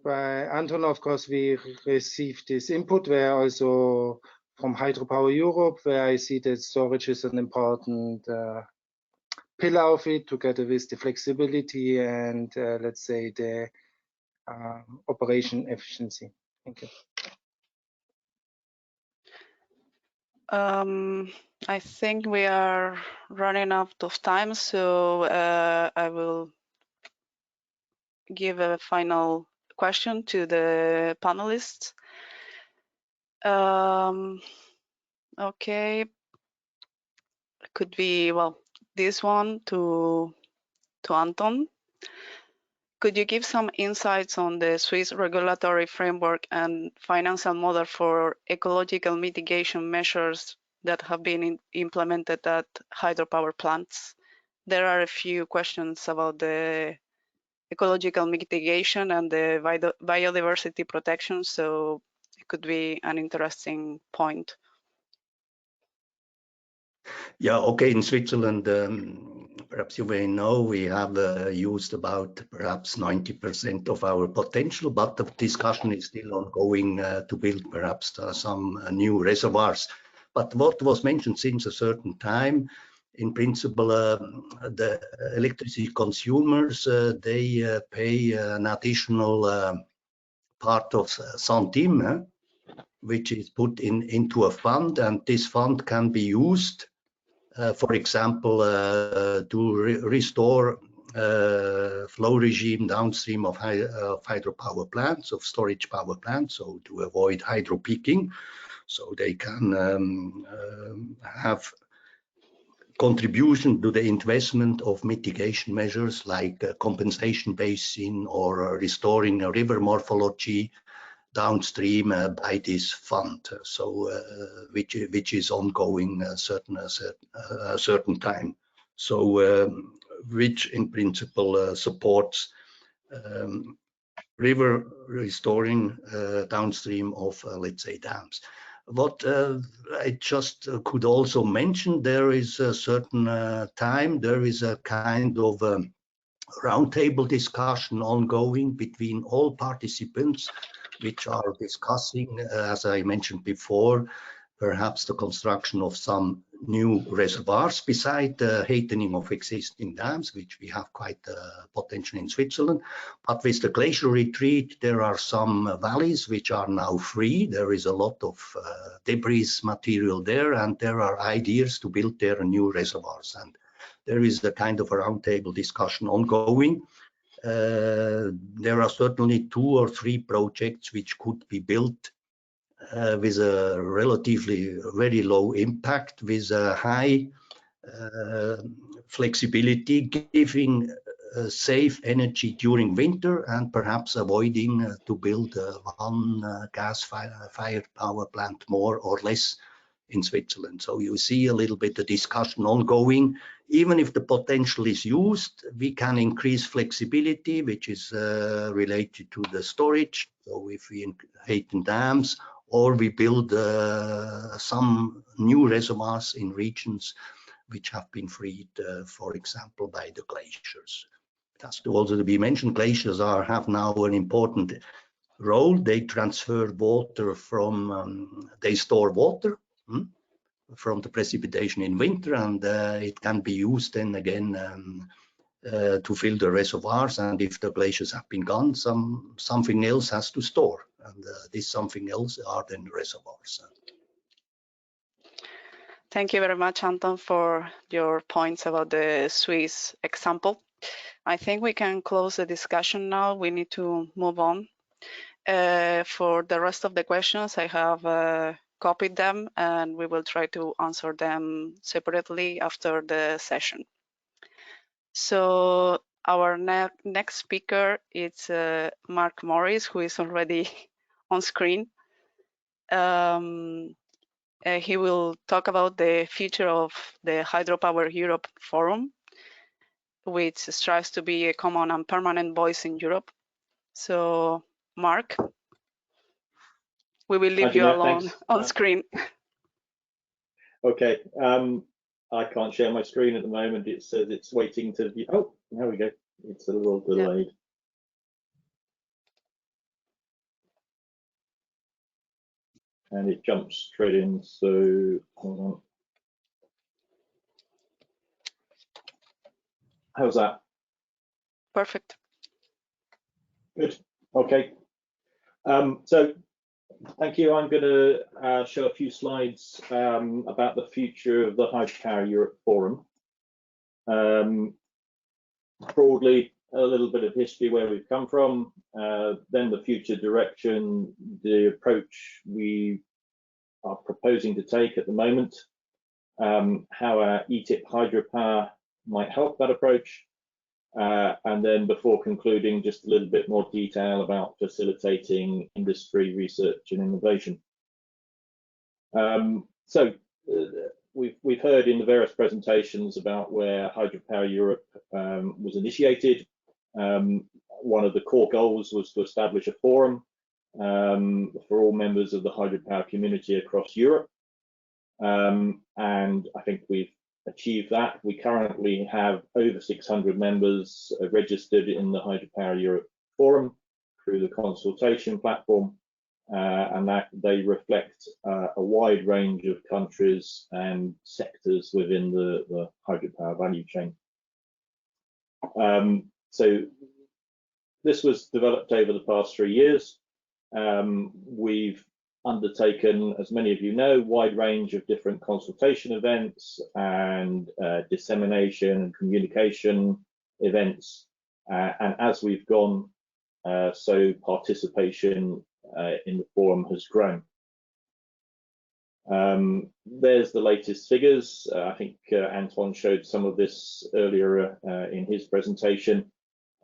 by Anton, of course, we received this input where also from Hydropower Europe, where I see that storage is an important pillar of it, together with the flexibility and let's say the operation efficiency. Thank you. I think we are running out of time, so I will give a final question to the panelists. Okay, could be, well, this one to Anton. Could you give some insights on the Swiss regulatory framework and financial model for ecological mitigation measures that have been implemented at hydropower plants? There are a few questions about the ecological mitigation and the biodiversity protection, so it could be an interesting point. Yeah, okay, in Switzerland, perhaps you may know, we have used about perhaps 90% of our potential, but the discussion is still ongoing to build perhaps some new reservoirs. But what was mentioned since a certain time, in principle, the electricity consumers, they pay an additional part of centime, which is put into a fund, and this fund can be used for example, to restore flow regime downstream of hydropower plants, of storage power plants, so to avoid hydro peaking. So they can have contribution to the investment of mitigation measures like compensation basin or restoring a river morphology downstream by this fund, so which is ongoing a certain time, so which in principle supports river restoring downstream of let's say dams. What I just could also mention, there is a certain time, there is a kind of roundtable discussion ongoing between all participants, which are discussing, as I mentioned before, perhaps the construction of some new reservoirs beside the heightening of existing dams, which we have quite potential in Switzerland. But with the glacier retreat, there are some valleys which are now free. There is a lot of debris material there, and there are ideas to build there new reservoirs. And there is a kind of a roundtable discussion ongoing. There are certainly 2 or 3 projects which could be built with a relatively very low impact, with a high flexibility, giving safe energy during winter, and perhaps avoiding to build one gas-fired power plant more or less in Switzerland. So you see a little bit of discussion ongoing. Even if the potential is used, we can increase flexibility, which is related to the storage. So if we heighten dams, or we build some new reservoirs in regions which have been freed, for example, by the glaciers. It has to also be mentioned, glaciers have now an important role. They transfer water from, they store water from the precipitation in winter, and it can be used then again to fill the reservoirs. And if the glaciers have been gone, something else has to store, and this something else are then reservoirs. Thank you very much, Anton, for your points about the Swiss example. I think we can close the discussion now. We need to move on. For the rest of the questions, I have copied them, and we will try to answer them separately after the session. So our next speaker is Mark Morris, who is already on screen. He will talk about the future of the Hydropower Europe Forum, which strives to be a common and permanent voice in Europe. So, Mark, we will leave you alone on screen. Okay, I can't share my screen at the moment. It says it's waiting to be, oh, there we go. It's a little delayed. Yeah. And it jumps straight in, so hold on. How's that? Perfect. Good. Okay. So thank you. I'm going to show a few slides about the future of the Hydropower Europe Forum. Broadly, a little bit of history where we've come from, then the future direction, the approach we are proposing to take at the moment, how our ETIP hydropower might help that approach, and then before concluding, just a little bit more detail about facilitating industry research and innovation. We've heard in the various presentations about where Hydropower Europe was initiated. One of the core goals was to establish a forum for all members of the hydropower community across Europe. And I think we've achieved that. We currently have over 600 members registered in the Hydropower Europe Forum through the consultation platform, and that they reflect a wide range of countries and sectors within the hydropower value chain. So this was developed over the past 3 years. We've undertaken, as many of you know, a wide range of different consultation events and dissemination and communication events. And as we've gone, so participation in the forum has grown. There's the latest figures. I think Anton showed some of this earlier in his presentation.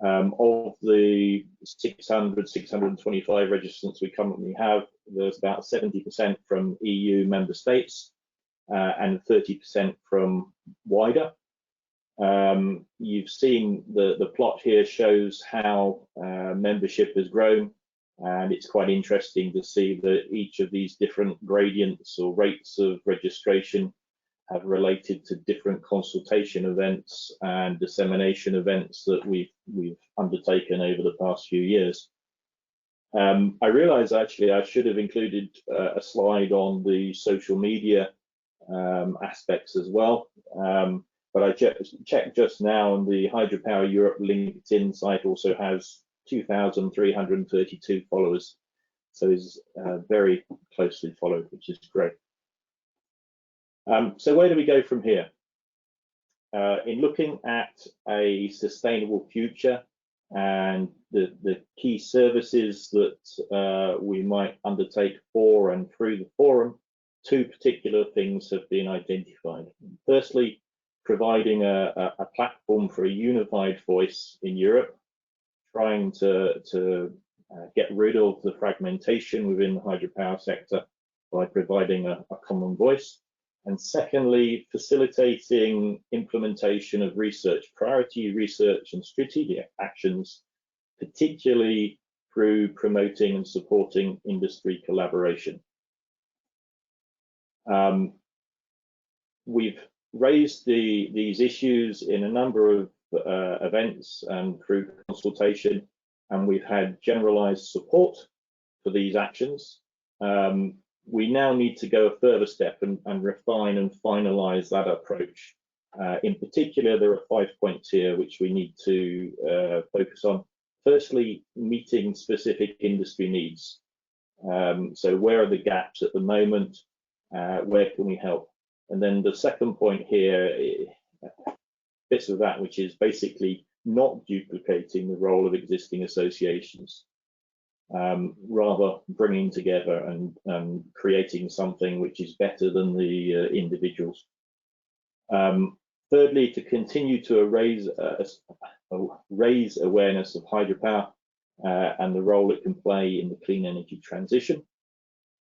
Of the 625 registrants we currently have, there's about 70% from EU member states and 30% from wider. You've seen the plot here shows how membership has grown, and it's quite interesting to see that each of these different gradients or rates of registration have related to different consultation events and dissemination events that we've undertaken over the past few years. I realize actually I should have included a slide on the social media aspects as well, but I checked just now, and the Hydropower Europe LinkedIn site also has 2,332 followers, so is very closely followed, which is great. So where do we go from here? In looking at a sustainable future and the key services that we might undertake for and through the forum, two particular things have been identified. Firstly, providing a platform for a unified voice in Europe, trying to get rid of the fragmentation within the hydropower sector by providing a common voice. And secondly, facilitating implementation of research, priority research and strategic actions, particularly through promoting and supporting industry collaboration. We've raised these issues in a number of events and through consultation, and we've had generalized support for these actions. We now need to go a further step and refine and finalize that approach. In particular, there are 5 points here which we need to focus on. Firstly, meeting specific industry needs. So where are the gaps at the moment? Where can we help? And then the second point here, bits of that, which is basically not duplicating the role of existing associations, rather bringing together and creating something which is better than the individuals. Thirdly, to continue to raise awareness of hydropower and the role it can play in the clean energy transition.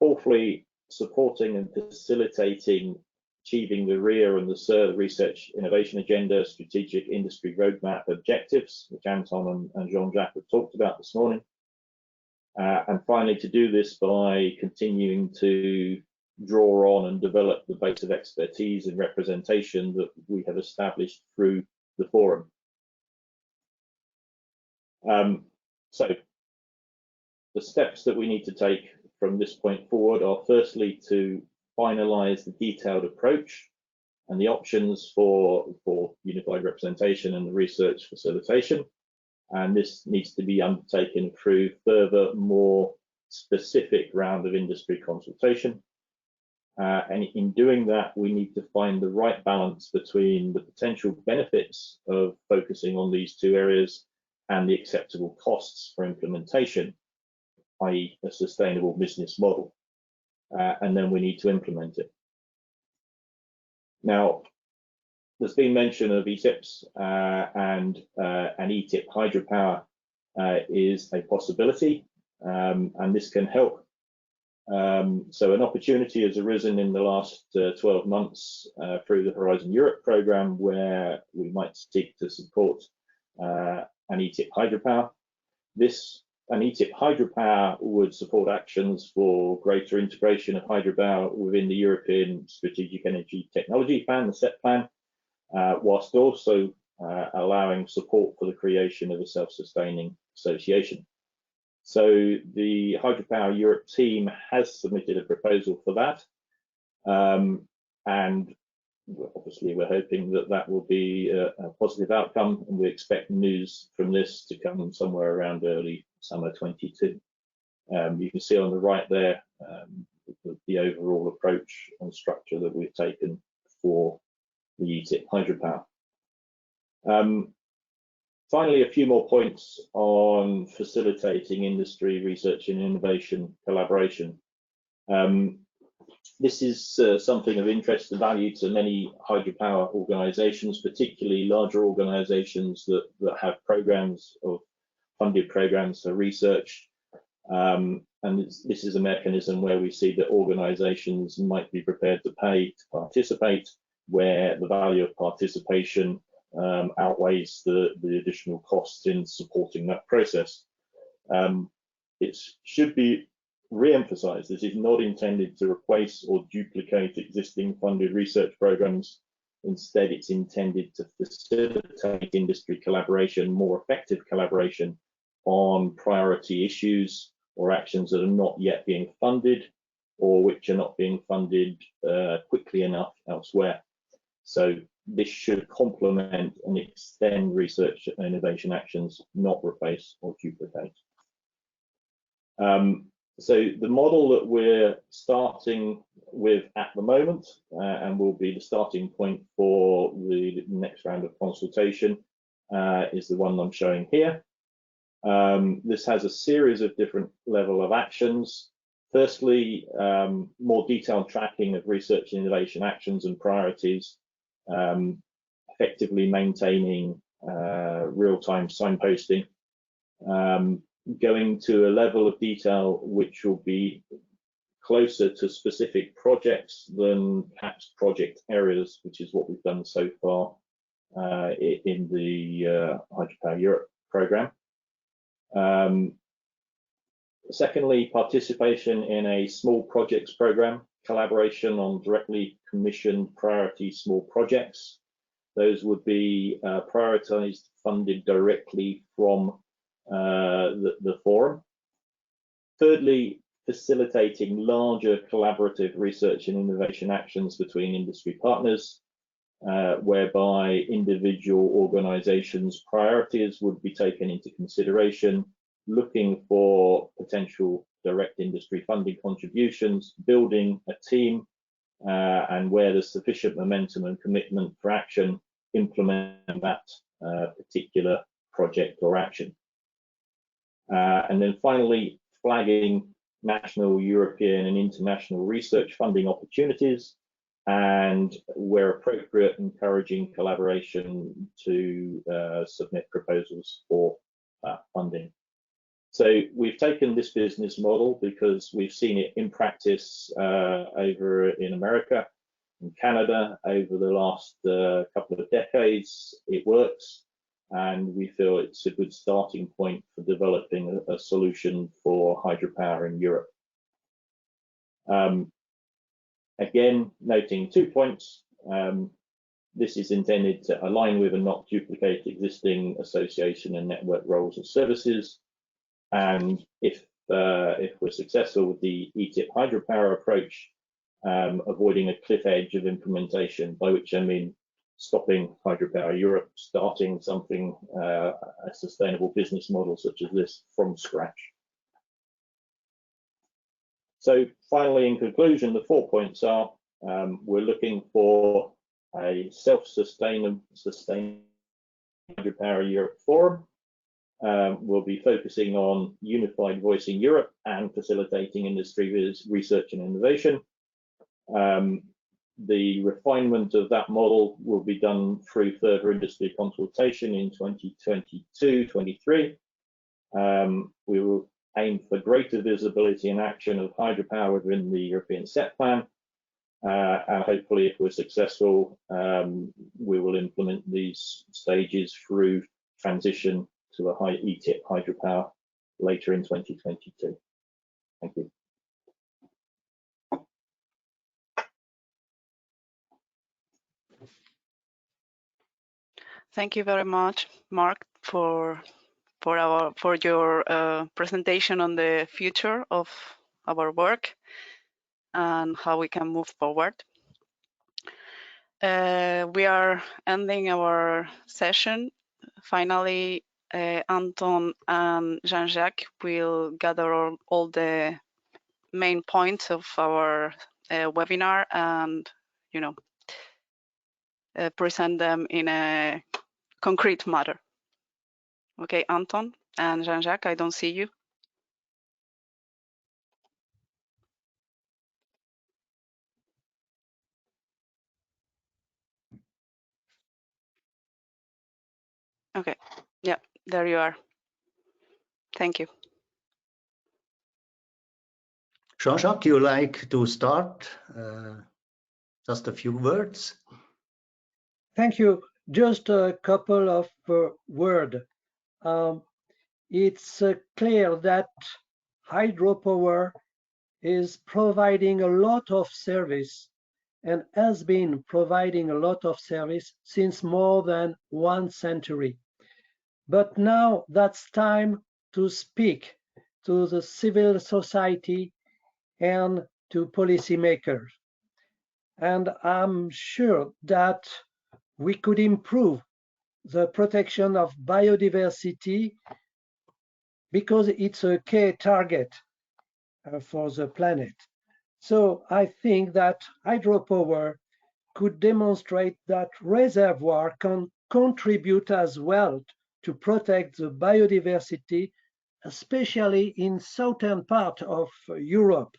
Fourthly, supporting and facilitating achieving the RIA and the SIR, the Research Innovation Agenda, Strategic Industry Roadmap objectives, which Anton and Jean-Jacques have talked about this morning. And finally, to do this by continuing to draw on and develop the base of expertise and representation that we have established through the forum. So the steps that we need to take from this point forward are firstly to finalize the detailed approach and the options for unified representation and the research facilitation. And this needs to be undertaken through further, more specific round of industry consultation. And in doing that, we need to find the right balance between the potential benefits of focusing on these two areas and the acceptable costs for implementation, i.e. a sustainable business model. And then we need to implement it. Now, there's been mention of ETIPs and an ETIP hydropower is a possibility, and this can help. So an opportunity has arisen in the last 12 months through the Horizon Europe program, where we might seek to support an ETIP hydropower. An ETIP hydropower would support actions for greater integration of hydropower within the European Strategic Energy Technology Plan, the SET plan, whilst also allowing support for the creation of a self-sustaining association. So the Hydropower Europe team has submitted a proposal for that, and obviously we're hoping that that will be a positive outcome, and we expect news from this to come somewhere around early summer 22. You can see on the right there the overall approach and structure that we've taken for the ETIP hydropower. Finally, a few more points on facilitating industry research and innovation collaboration. This is something of interest and value to many hydropower organizations, particularly larger organizations that have programs of funded programs for research. And this is a mechanism where we see that organizations might be prepared to pay to participate, where the value of participation outweighs the additional costs in supporting that process. It should be re-emphasized, this is not intended to replace or duplicate existing funded research programs. Instead, it's intended to facilitate industry collaboration, more effective collaboration on priority issues or actions that are not yet being funded, or which are not being funded quickly enough elsewhere. So this should complement and extend research and innovation actions, not replace or duplicate. So the model that we're starting with at the moment, and will be the starting point for the next round of consultation, is the one I'm showing here. This has a series of different level of actions. Firstly, more detailed tracking of research and innovation actions and priorities, effectively maintaining real-time signposting, going to a level of detail which will be closer to specific projects than perhaps project areas, which is what we've done so far in the Hydropower Europe program. Secondly, participation in a small projects program. collaboration on directly commissioned priority small projects. Those would be prioritized, funded directly from the forum. Thirdly, facilitating larger collaborative research and innovation actions between industry partners, whereby individual organizations' priorities would be taken into consideration, looking for potential direct industry funding contributions, building a team, and where there's sufficient momentum and commitment for action, implement that particular project or action. And then finally, flagging national, European and international research funding opportunities, and where appropriate, encouraging collaboration to submit proposals for funding. So we've taken this business model because we've seen it in practice over in America and Canada over the last couple of decades. It works, and we feel it's a good starting point for developing a solution for hydropower in Europe. Again, noting 2 points. This is intended to align with and not duplicate existing association and network roles and services. And if we're successful with the ETIP hydropower approach, avoiding a cliff edge of implementation, by which I mean stopping Hydropower Europe, starting something, a sustainable business model such as this from scratch. So finally, in conclusion, the 4 points are, we're looking for a self-sustainable Hydropower Europe forum. We'll be focusing on unified voice in Europe and facilitating industry research and innovation. The refinement of that model will be done through further industry consultation in 2022-23. We will aim for greater visibility and action of hydropower within the European set plan. And hopefully, if we're successful, we will implement these stages through transition to a high ETIP hydropower later in 2022. Thank you. Thank you very much, Mark, for your presentation on the future of our work and how we can move forward. We are ending our session. Finally, Anton and Jean-Jacques will gather all the main points of our webinar and, present them in a concrete matter. Okay, Anton and Jean-Jacques, I don't see you. Okay, yeah, there you are. Thank you. Jean-Jacques, you like to start? Just a few words. Thank you. Just a couple of words. It's clear that hydropower is providing a lot of service and has been providing a lot of service since more than 1 century. But now that's time to speak to the civil society and to policymakers. And I'm sure that we could improve the protection of biodiversity because it's a key target for the planet. So I think that hydropower could demonstrate that reservoir can contribute as well to protect the biodiversity, especially in southern part of Europe,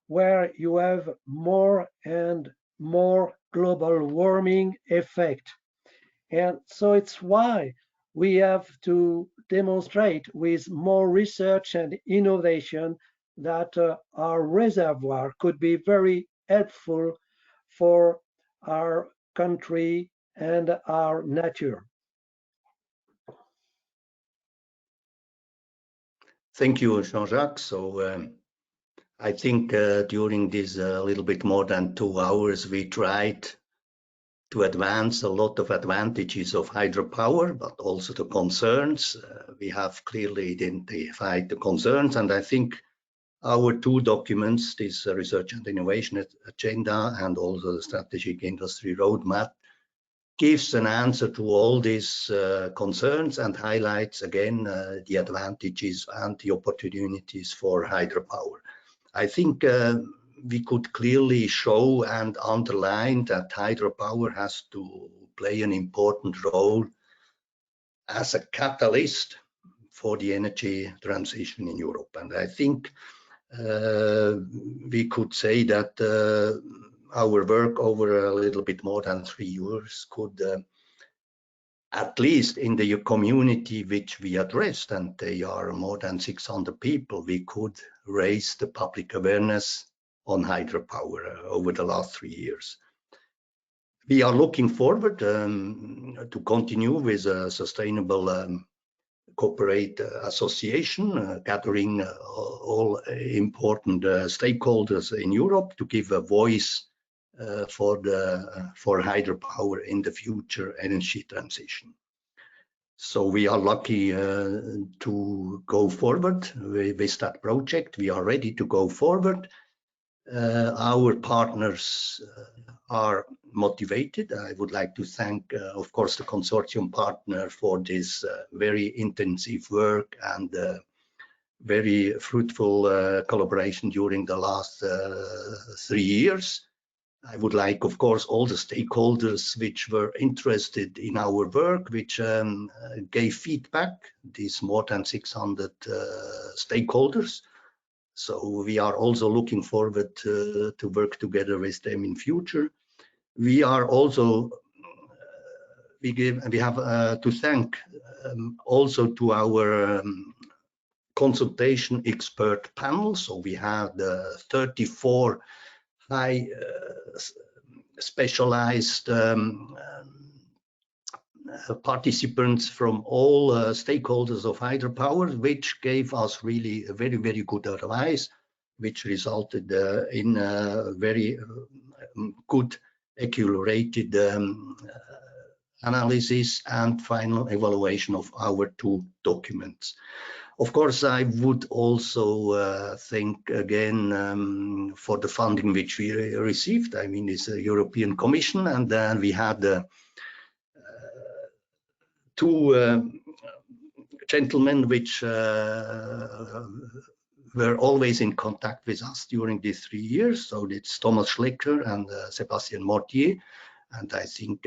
where you have more and more global warming effect. And so it's why we have to demonstrate with more research and innovation that our reservoir could be very helpful for our country and our nature. Thank you, Jean-Jacques. So I think during this little bit more than 2 hours, we tried to advance a lot of advantages of hydropower, but also the concerns. We have clearly identified the concerns, and I think our 2 documents, this research and innovation agenda and also the strategic industry roadmap, gives an answer to all these concerns and highlights again the advantages and the opportunities for hydropower. I think we could clearly show and underline that hydropower has to play an important role as a catalyst for the energy transition in Europe. And I think we could say that our work over a little bit more than 3 years could, at least in the community which we addressed, and they are more than 600 people, we could raise the public awareness on hydropower over the last 3 years. We are looking forward to continue with a sustainable corporate association, gathering all important stakeholders in Europe to give a voice for hydropower in the future energy transition. So we are lucky to go forward with that project. We are ready to go forward. Our partners are motivated. I would like to thank, of course, the consortium partner for this very intensive work and very fruitful collaboration during the last 3 years. I would like, of course, all the stakeholders which were interested in our work, which gave feedback, these more than 600 stakeholders. So we are also looking forward to work together with them in future. We are also, we have to thank also to our consultation expert panel. So we had 34 high specialized participants from all stakeholders of hydropower, which gave us really a very, very good advice, which resulted in a very good, accurate analysis and final evaluation of our 2 documents. Of course, I would also thank again for the funding which we received. I mean, it's a European Commission, and then we had 2 gentlemen which were always in contact with us during these 3 years. So it's Thomas Schleker and Sebastien Mortier. And I think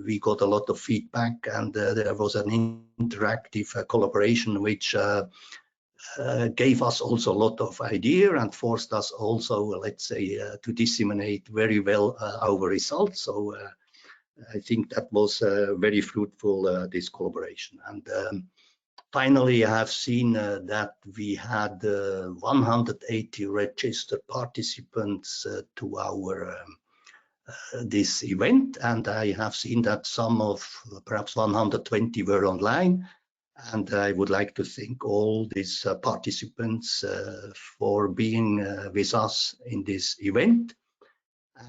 we got a lot of feedback, and there was an interactive collaboration which gave us also a lot of idea and forced us also, let's say, to disseminate very well our results. So I think that was very fruitful, this collaboration. And finally, I have seen that we had 180 registered participants to our this event, and I have seen that some of perhaps 120 were online. And I would like to thank all these participants for being with us in this event.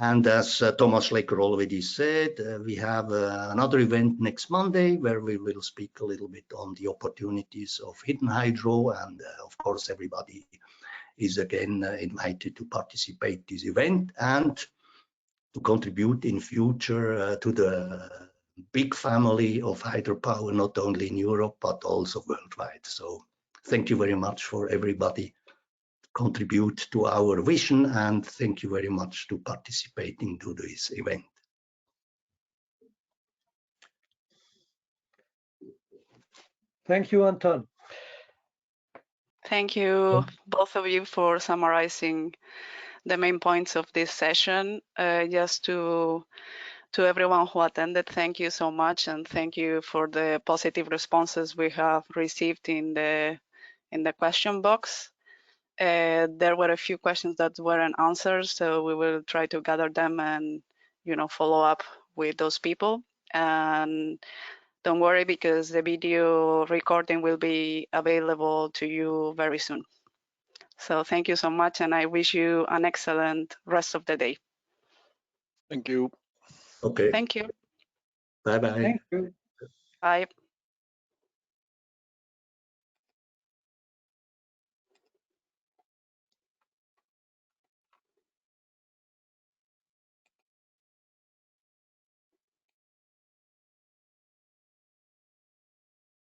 And as Thomas Schleker already said, we have another event next Monday where we will speak a little bit on the opportunities of hidden hydro. And of course, everybody is again invited to participate in this event and to contribute in future to the big family of hydropower, not only in Europe, but also worldwide. So thank you very much for everybody contribute to our vision, and thank you very much to participating to this event. Thank you, Anton. Thank you, both of you, for summarizing the main points of this session. Just to everyone who attended, thank you so much, and thank you for the positive responses we have received in the question box. There were a few questions that weren't answered, so we will try to gather them and follow up with those people. And don't worry, because the video recording will be available to you very soon. So thank you so much, and I wish you an excellent rest of the day. Thank you. Okay. Thank you. Bye-bye. Thank you. Bye.